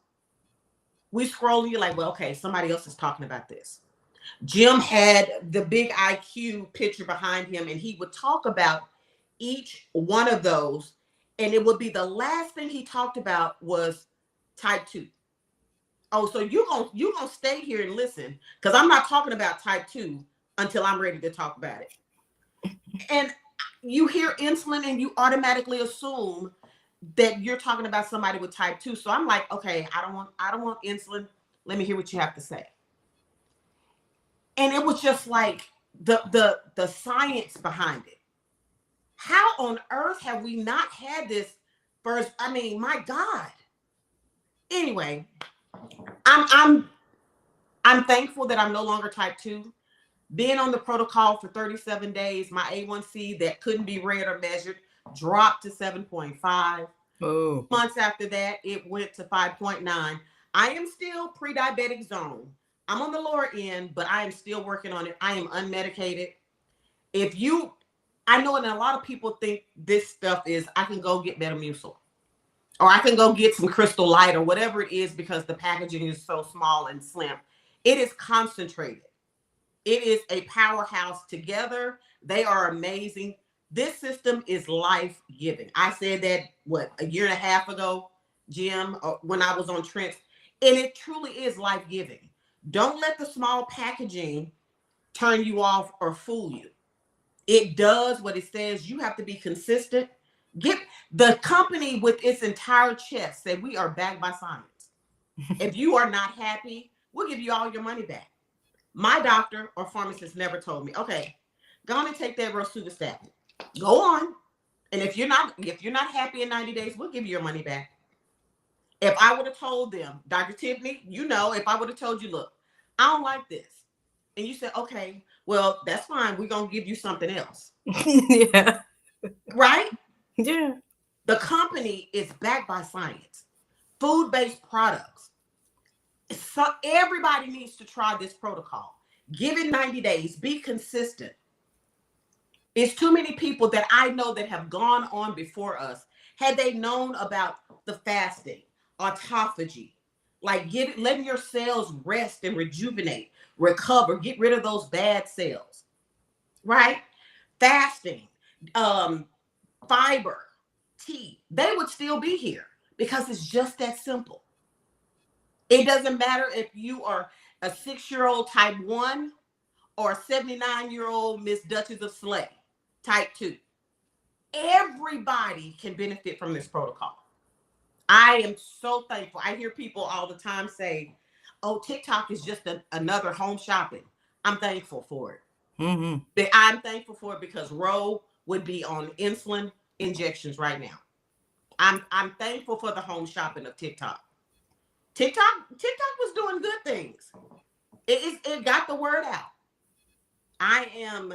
D: We scroll, and you're like, well, okay, somebody else is talking about this. Jim had the big IQ picture behind him, and he would talk about each one of those, and it would be the last thing he talked about was type 2. Oh, so you're gonna stay here and listen, because I'm not talking about type 2 until I'm ready to talk about it. And you hear insulin and you automatically assume that you're talking about somebody with type 2. So I'm like, okay, I don't want insulin. Let me hear what you have to say. And it was just like the science behind it. How on earth have we not had this first? I mean, my God. Anyway, I'm thankful that I'm no longer type 2. Being on the protocol for 37 days, my A1C that couldn't be read or measured dropped to 7.5.
B: Oh.
D: Months after that, it went to 5.9. I am still pre-diabetic zone. I'm on the lower end, but I am still working on it. I am unmedicated. I know that a lot of people think this stuff is, I can go get Metamucil, or I can go get some Crystal Light or whatever it is because the packaging is so small and slim. It is concentrated. It is a powerhouse. Together, they are amazing. This system is life-giving. I said that, a year and a half ago, Jim, when I was on Trent, and it truly is life-giving. Don't let the small packaging turn you off or fool you. It does what it says. You have to be consistent. Get the company with its entire chest say we are backed by science. If you are not happy, we'll give you all your money back. My doctor or pharmacist never told me, okay, go on and take that rosuvastatin. Go on. And if you're not happy in 90 days, we'll give you your money back. If I would have told them, Dr. Tiffany, if I would have told you, look, I don't like this. And you said, okay, well, that's fine. We're going to give you something else.
B: Yeah.
D: Right?
B: Yeah.
D: The company is backed by science, food-based products. So everybody needs to try this protocol. Give it 90 days. Be consistent. It's too many people that I know that have gone on before us. Had they known about the fasting, autophagy, like letting your cells rest and rejuvenate, recover, get rid of those bad cells, right? Fasting, fiber, tea, they would still be here because it's just that simple. It doesn't matter if you are a 6-year-old type 1 or a 79-year-old Miss Duchess of Slay type 2. Everybody can benefit from this protocol. I am so thankful. I hear people all the time say, oh, TikTok is just another home shopping. I'm thankful for it.
B: Mm-hmm.
D: But I'm thankful for it because Ro would be on insulin injections right now. I'm thankful for the home shopping of TikTok. TikTok was doing good things. It got the word out. I am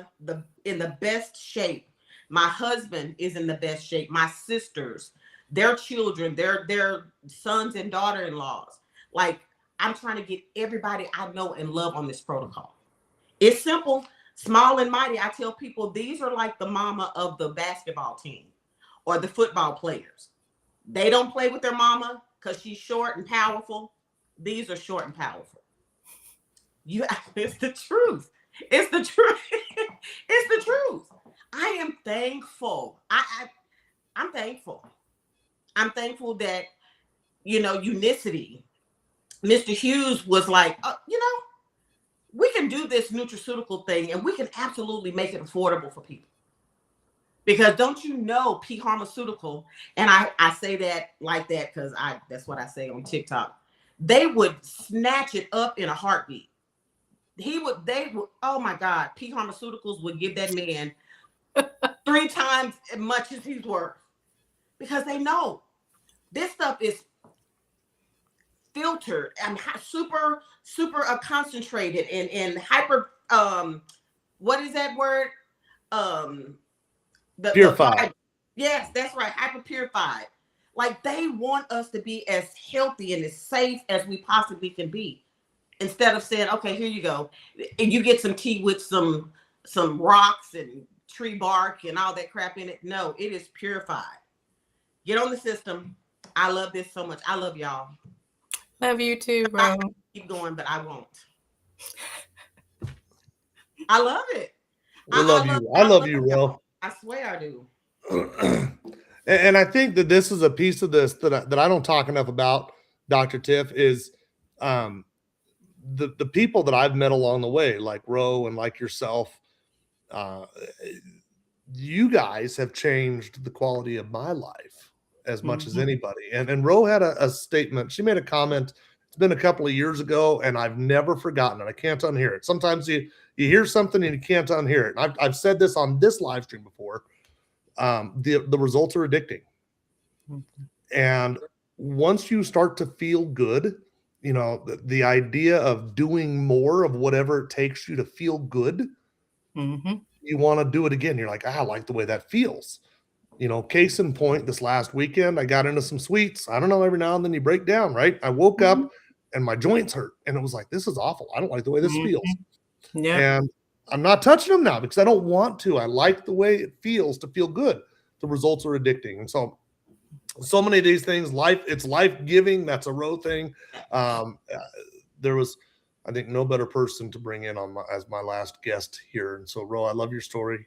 D: in the best shape. My husband is in the best shape. My sisters, their children, their sons and daughter-in-laws. Like, I'm trying to get everybody I know and love on this protocol. It's simple, small and mighty. I tell people these are like the mama of the basketball team or the football players. They don't play with their mama because she's short and powerful. These are short and powerful. It's the truth. It's the truth. It's the truth. I am thankful. I'm thankful. I'm thankful that, Unicity, Mr. Hughes was like, we can do this nutraceutical thing and we can absolutely make it affordable for people. Because don't you know, P Pharmaceutical, and I say that like that because that's what I say on TikTok. They would snatch it up in a heartbeat. They would, oh my God, P Pharmaceuticals would give that man 3 times as much as he's worth. Because they know this stuff is filtered and super concentrated and hyper, what is that word?
A: Purified.
D: Yes, that's right. Hyper purified. Like, they want us to be as healthy and as safe as we possibly can be. Instead of saying, okay, here you go. And you get some tea with some rocks and tree bark and all that crap in it. No, it is purified. Get on the system. I love this so much. I love y'all.
B: Love you too, bro.
D: Keep going, but I won't. I love it.
A: I love you. I love you, Ro.
D: I swear I do.
A: And I think that this is a piece of this that I don't talk enough about, Dr. Tiff, is the people that I've met along the way, like Ro and like yourself. You guys have changed the quality of my life as much as anybody. And Ro had a statement. She made a comment It's been a couple of years ago, and I've never forgotten it. I can't unhear it. Sometimes you hear something and you can't unhear it. And I've said this on this live stream before. The results are addicting. And once you start to feel good, you know, the idea of doing more of whatever it takes you to feel good, you want to do it again. You're like, I like the way that feels. You know, case in point, this last weekend, I got into some sweets. I don't know, every now and then you break down, right? I woke up and my joints hurt. And it was like, this is awful. I don't like the way this feels.
B: Yeah.
A: And I'm not touching them now because I don't want to. I like the way it feels to feel good. The results are addicting. And so many of these things, it's life-giving. That's a Roe thing. There was, I think, no better person to bring in as my last guest here. And so, Roe, I love your story.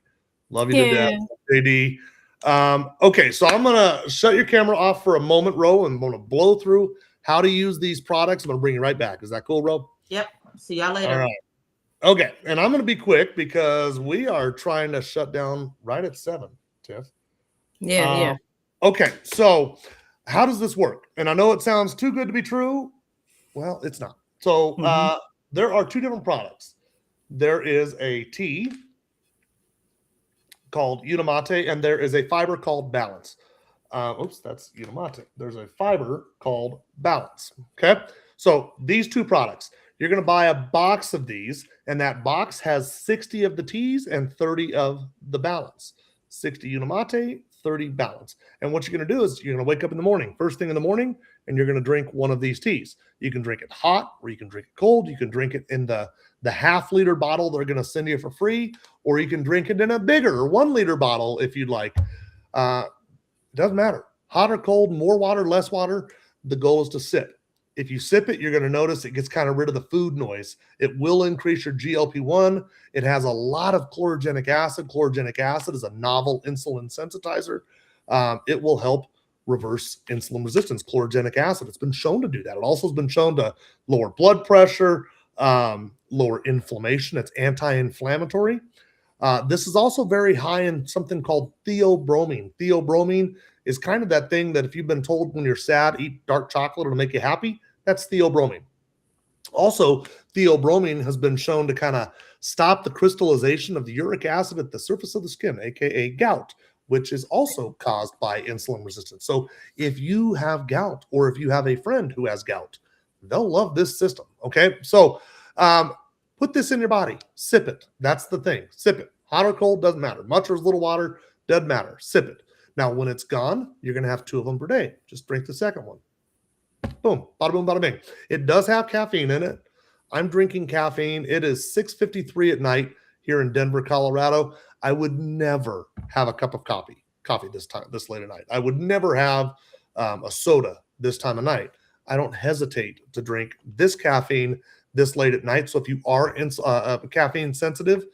A: Love you to death, JD. Okay, so I'm going to shut your camera off for a moment, Roe, and I'm going to blow through how to use these products. I'm going to bring you right back. Is that cool, Roe?
D: Yep. See y'all later.
A: All right. Okay, and I'm going to be quick because we are trying to shut down right at 7, Tiff.
B: Yeah.
A: Okay, so how does this work? And I know it sounds too good to be true. Well, it's not. So there are 2 different products. There is a tea called Unamate, and there is a fiber called Balance. Oops, that's Unamate. There's a fiber called Balance. Okay, so these 2 products, you're going to buy a box of these, and that box has 60 of the teas and 30 of the Balance. 60 Unamate, 30 Balance. And what you're going to do is you're going to wake up in the morning, first thing in the morning, and you're going to drink one of these teas. You can drink it hot, or you can drink it cold. You can drink it in the half-liter bottle they're going to send you for free, or you can drink it in a bigger 1-liter bottle if you'd like. It doesn't matter. Hot or cold, more water, less water. The goal is to sip. If you sip it, you're going to notice it gets kind of rid of the food noise. It will increase your GLP-1. It has a lot of chlorogenic acid. Chlorogenic acid is a novel insulin sensitizer. It will help reverse insulin resistance. Chlorogenic acid, it's been shown to do that. It also has been shown to lower blood pressure, lower inflammation. It's anti-inflammatory. This is also very high in something called theobromine. Theobromine is kind of that thing that if you've been told when you're sad, eat dark chocolate, it'll make you happy. That's theobromine. Also, theobromine has been shown to kind of stop the crystallization of the uric acid at the surface of the skin, aka gout, which is also caused by insulin resistance. So if you have gout, or if you have a friend who has gout, they'll love this system. Okay, so put this in your body, sip it. That's the thing. Sip it. Hot or cold, doesn't matter. Much or little water, doesn't matter. Sip it. Now, when it's gone, you're going to have 2 of them per day. Just drink the second one. Boom, bada boom, bada bing. It does have caffeine in it. I'm drinking caffeine. It is 6:53 at night here in Denver, Colorado. I would never have a cup of coffee this late at night. I would never have a soda this time of night. I don't hesitate to drink this caffeine this late at night. So if you are caffeine sensitive,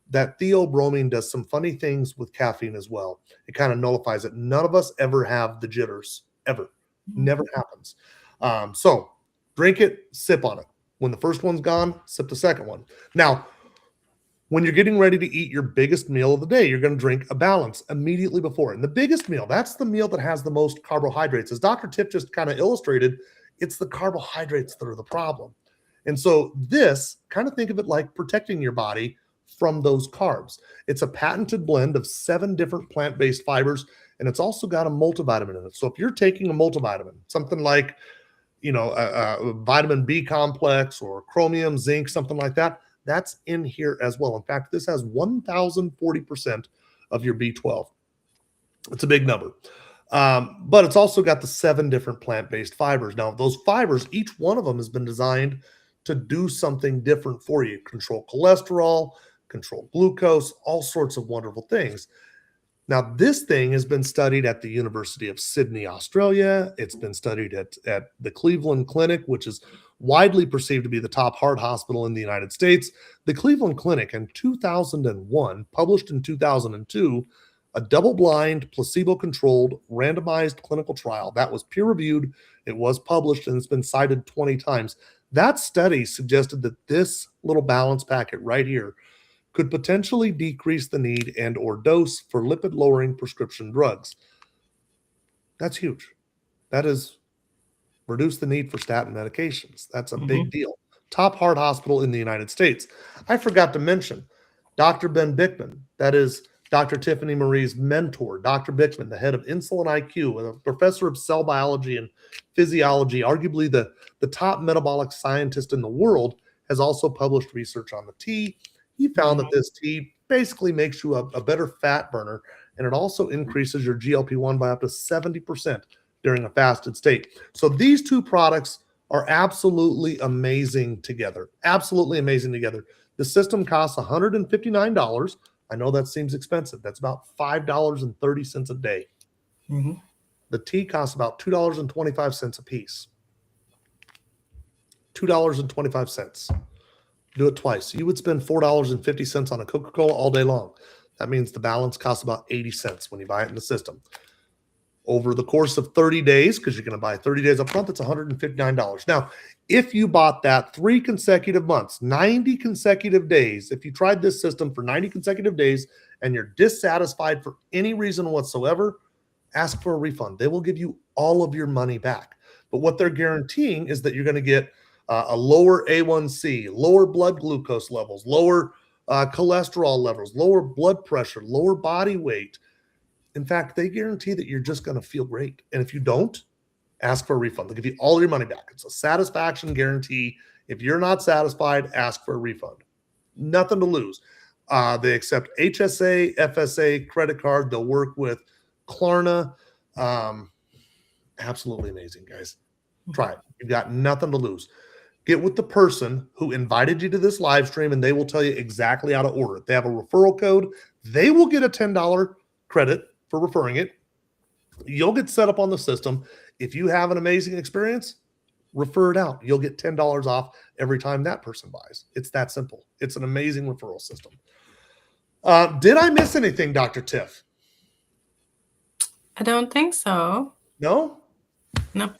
A: that theobromine does some funny things with caffeine as well. It kind of nullifies it. None of us ever have the jitters, ever. Never happens. So drink it, sip on it. When the first one's gone, sip the second one. Now, when you're getting ready to eat your biggest meal of the day, you're going to drink a Balance immediately before. And the biggest meal, that's the meal that has the most carbohydrates. As Dr. Tiff just kind of illustrated, it's the carbohydrates that are the problem. And so this, kind of think of it like protecting your body from those carbs. It's a patented blend of 7 different plant-based fibers, and it's also got a multivitamin in it. So if you're taking a multivitamin, something like, a vitamin B complex or chromium, zinc, something like that, that's in here as well. In fact, this has 1,040% of your B12. It's a big number. But it's also got the 7 different plant-based fibers. Now, those fibers, each one of them has been designed to do something different for you. Control cholesterol, control glucose, all sorts of wonderful things. Now, this thing has been studied at the University of Sydney, Australia. It's been studied at the Cleveland Clinic, which is widely perceived to be the top heart hospital in the United States. The Cleveland Clinic in 2001 published in 2002 a double-blind, placebo-controlled, randomized clinical trial that was peer-reviewed. It was published, and it's been cited 20 times. That study suggested that this little Balance packet right here could potentially decrease the need and or dose for lipid-lowering prescription drugs. That's huge. That is reduce the need for statin medications. That's a big deal. Top heart hospital in the United States. I forgot to mention Dr. Ben Bickman. That is Dr. Tiffany Marie's mentor. Dr. Bickman, the head of Insulin IQ, and a professor of cell biology and physiology, arguably the top metabolic scientist in the world, has also published research on the tea. He found that this tea basically makes you a better fat burner, and it also increases your GLP-1 by up to 70% during a fasted state. So these two products are absolutely amazing together. Absolutely amazing together. The system costs $159. I know that seems expensive. That's about $5.30 a day. The tea costs about $2.25 a piece. $2.25. Do it twice. You would spend $4.50 on a Coca-Cola all day long. That means the balance costs about 80 cents when you buy it in the system. Over the course of 30 days, because you're going to buy 30 days up front, that's $159. Now, if you bought that 3 consecutive months, 90 consecutive days, if you tried this system for 90 consecutive days and you're dissatisfied for any reason whatsoever, ask for a refund. They will give you all of your money back. But what they're guaranteeing is that you're going to get a lower A1C, lower blood glucose levels, lower cholesterol levels, lower blood pressure, lower body weight. In fact, they guarantee that you're just going to feel great. And if you don't, ask for a refund. They'll give you all your money back. It's a satisfaction guarantee. If you're not satisfied, ask for a refund. Nothing to lose. They accept HSA, FSA, credit card. They'll work with Klarna. Absolutely amazing, guys. Try it. You've got nothing to lose. Get with the person who invited you to this live stream, and they will tell you exactly how to order it. They have a referral code. They will get a $10 credit for referring it. You'll get set up on the system. If you have an amazing experience, refer it out. You'll get $10 off every time that person buys. It's that simple. It's an amazing referral system. Did I miss anything, Dr. Tiff?
B: I don't think so.
A: No?
B: No.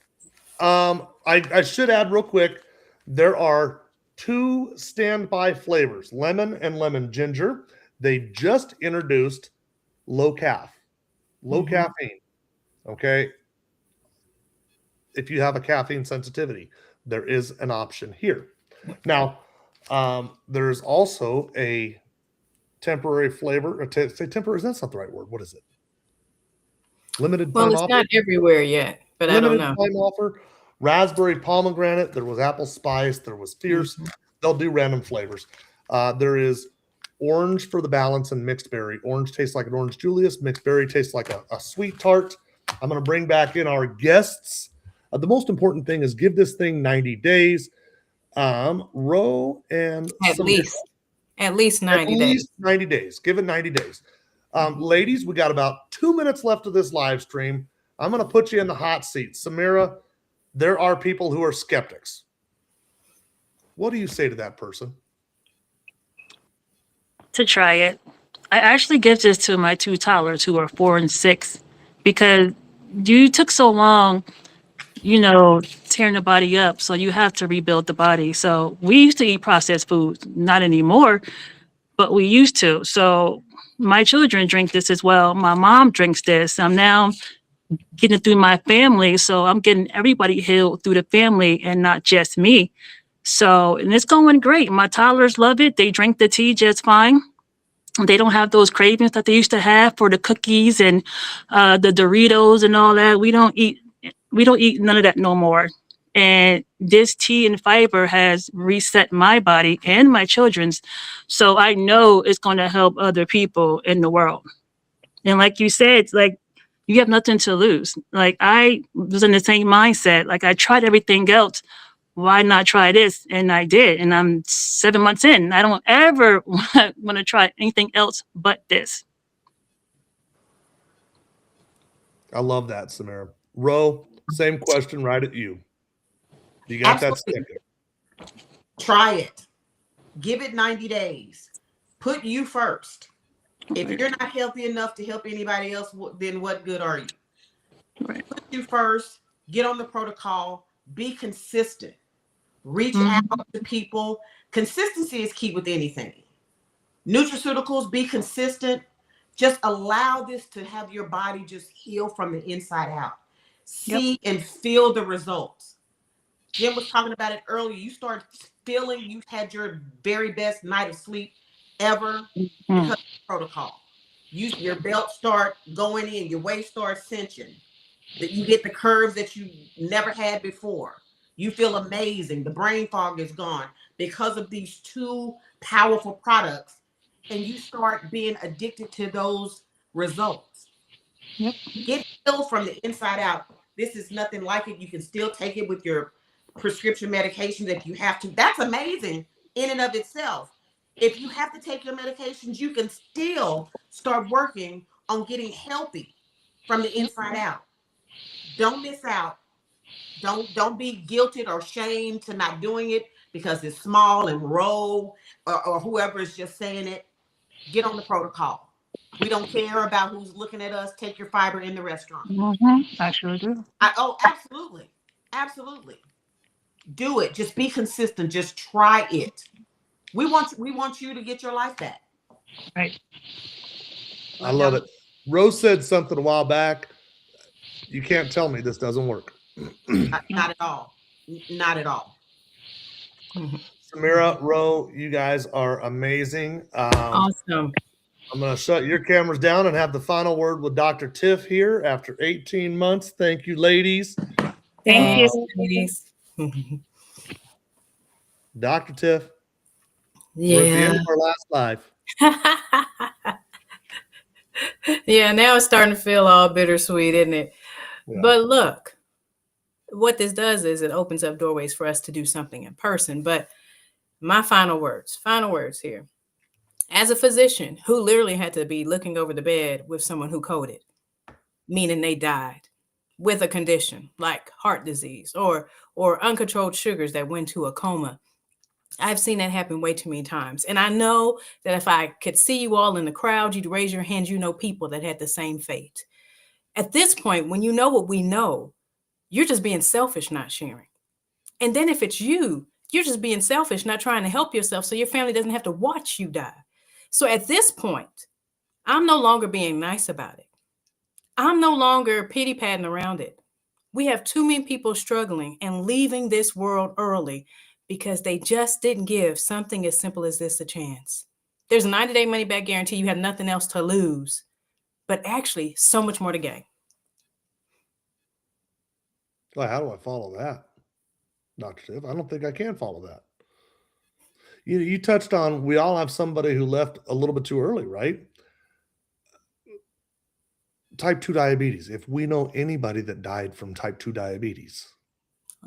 A: I should add real quick, there are 2 standby flavors, lemon and lemon ginger. They just introduced low caffeine. Okay. If you have a caffeine sensitivity, there is an option here. Now, there's also a temporary flavor. Say temporary, that's not the right word. What is it? Limited time
B: Well, it's not everywhere yet, but I don't know.
A: Limited time offer. Raspberry pomegranate. There was apple spice. There was fierce. They'll do random flavors. There is orange for the balance and mixed berry. Orange tastes like an orange Julius. Mixed berry tastes like a sweet tart. I'm going to bring back in our guests. The most important thing is give this thing 90 days. Ro and
B: At least 90 days.
A: At least 90 days. Give it 90 days. Ladies, we got about 2 minutes left of this live stream. I'm going to put you in the hot seat. Samira, there are people who are skeptics. What do you say to that person?
C: To try it. I actually give this to my 2 toddlers who are 4 and 6 because you took so long, tearing the body up. So you have to rebuild the body. So we used to eat processed foods, not anymore, but we used to. So my children drink this as well. My mom drinks this. I'm now getting it through my family. So I'm getting everybody healed through the family and not just me. So, and it's going great. My toddlers love it. They drink the tea just fine. They don't have those cravings that they used to have for the cookies and the Doritos and all that. We don't eat none of that no more. And this tea and fiber has reset my body and my children's. So I know it's going to help other people in the world. And like you said, it's like you have nothing to lose. Like I was in the same mindset. Like I tried everything else. Why not try this? And I did. And I'm 7 months in. I don't ever want to try anything else but this.
A: I love that, Samira. Ro, same question right at you. You got
D: Absolutely.
A: that sticker.
D: Try it. Give it 90 days. Put you first. If you're not healthy enough to help anybody else, then what good are you?
C: Right.
D: Put you first. Get on the protocol. Be consistent. Reach out to people. Consistency is key with anything. Nutraceuticals, be consistent. Just allow this to have your body just heal from the inside out. See and feel the results. Jim was talking about it earlier. You start feeling you had your very best night of sleep ever because of protocol. Your belt start going in, your waist starts cinching, that you get the curves that you never had before. You feel amazing. The brain fog is gone because of these two powerful products, and you start being addicted to those results.
C: Yep.
D: Get healed from the inside out. This is nothing like it. You can still take it with your prescription medications if you have to. That's amazing in and of itself. If you have to take your medications, you can still start working on getting healthy from the inside out. Don't miss out. Don't be guilted or shamed to not doing it because it's small and Roe or whoever is just saying it. Get on the protocol. We don't care about who's looking at us. Take your fiber in the restaurant.
C: I sure do.
D: Absolutely. Absolutely. Do it. Just be consistent. Just try it. We want you to get your life back.
C: Right.
A: I love it. Rose said something a while back. You can't tell me this doesn't work.
D: Not at all. Not at all.
A: Samira, Ro, you guys are amazing.
B: Awesome.
A: I'm going to shut your cameras down and have the final word with Dr. Tiff here after 18 months. Thank you, ladies.
C: Thank you.
B: Ladies.
A: Dr. Tiff, we're at the end
B: Yeah.
A: of our last live.
B: Yeah, now it's starting to feel all bittersweet, isn't it?
A: Yeah.
B: But look, what this does is it opens up doorways for us to do something in person. But my final words here. As a physician who literally had to be looking over the bed with someone who coded, meaning they died with a condition like heart disease or uncontrolled sugars that went to a coma. I've seen that happen way too many times. And I know that if I could see you all in the crowd, you'd raise your hands, you know people that had the same fate. At this point, when you know what we know, you're just being selfish, not sharing. And then if it's you're just being selfish, not trying to help yourself so your family doesn't have to watch you die. So at this point, I'm no longer being nice about it. I'm no longer pity-patting around it. We have too many people struggling and leaving this world early because they just didn't give something as simple as this a chance. There's a 90-day money-back guarantee. You have nothing else to lose, but actually so much more to gain.
A: Well, how do I follow that, Dr. Tiff? I don't think I can follow that. You touched on we all have somebody who left a little bit too early, right? Type 2 diabetes. If we know anybody that died from type 2 diabetes,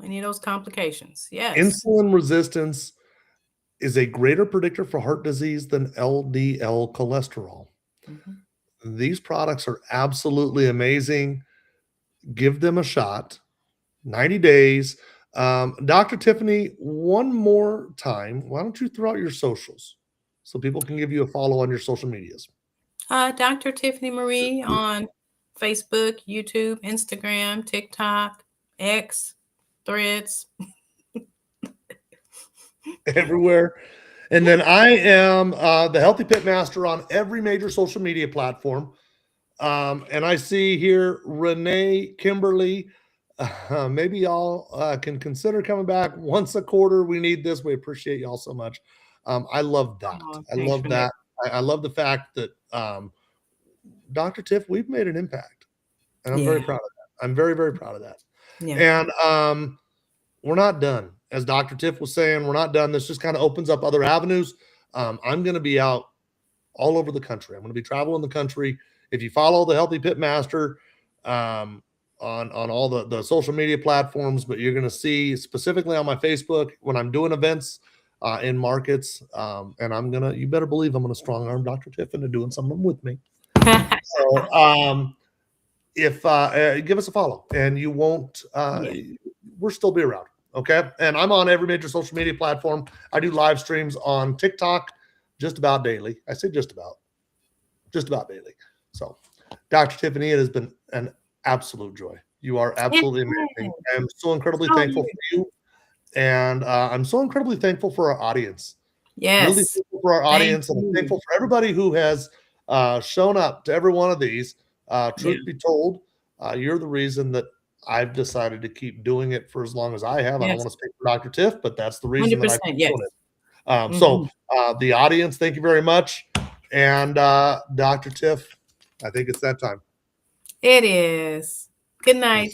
B: Any of those complications, yes.
A: insulin resistance is a greater predictor for heart disease than LDL cholesterol.
B: Mm-hmm.
A: These products are absolutely amazing. Give them a shot. 90 days. Dr. Tiffany, one more time, why don't you throw out your socials so people can give you a follow on your social medias?
B: Dr. Tiffany Marie on Facebook, YouTube, Instagram, TikTok, X, Threads.
A: Everywhere. And then I am the Healthy Pit Master on every major social media platform. And I see here Renee, Kimberly, maybe y'all can consider coming back once a quarter. We need this. We appreciate y'all so much. I love that.
B: Oh,
A: I
B: thanks,
A: love
B: Renee.
A: that. I love the fact that Dr. Tiff, we've made an impact. And I'm very
B: Yeah.
A: proud of that. I'm very, very proud of that.
B: Yeah.
A: And we're not done. As Dr. Tiff was saying, we're not done. This just kind of opens up other avenues. I'm going to be out all over the country. I'm going to be traveling the country. If you follow the Healthy Pit Master on all the social media platforms, but you're going to see specifically on my Facebook when I'm doing events in markets. And you better believe I'm going to strong arm Dr. Tiff into doing something with me. So if give us a follow and you won't, we'll still be around. Okay. And I'm on every major social media platform. I do live streams on TikTok just about daily. I say just about daily. So Dr. Tiffany, it has been an absolute joy. You are absolutely amazing. I am so incredibly thankful for you. And I'm so incredibly thankful for our audience.
B: Yes.
A: Really thankful for our audience. And I'm thankful for everybody who has shown up to every one of these. Truth be told, you're the reason that I've decided to keep doing it for as long as I have. I don't
B: Yes.
A: want to speak for Dr. Tiff, but that's the reason that I
B: 100%.
A: keep
B: Yes.
A: doing it. So the audience, thank you very much. And Dr. Tiff, I think it's that time.
B: It is. Good night.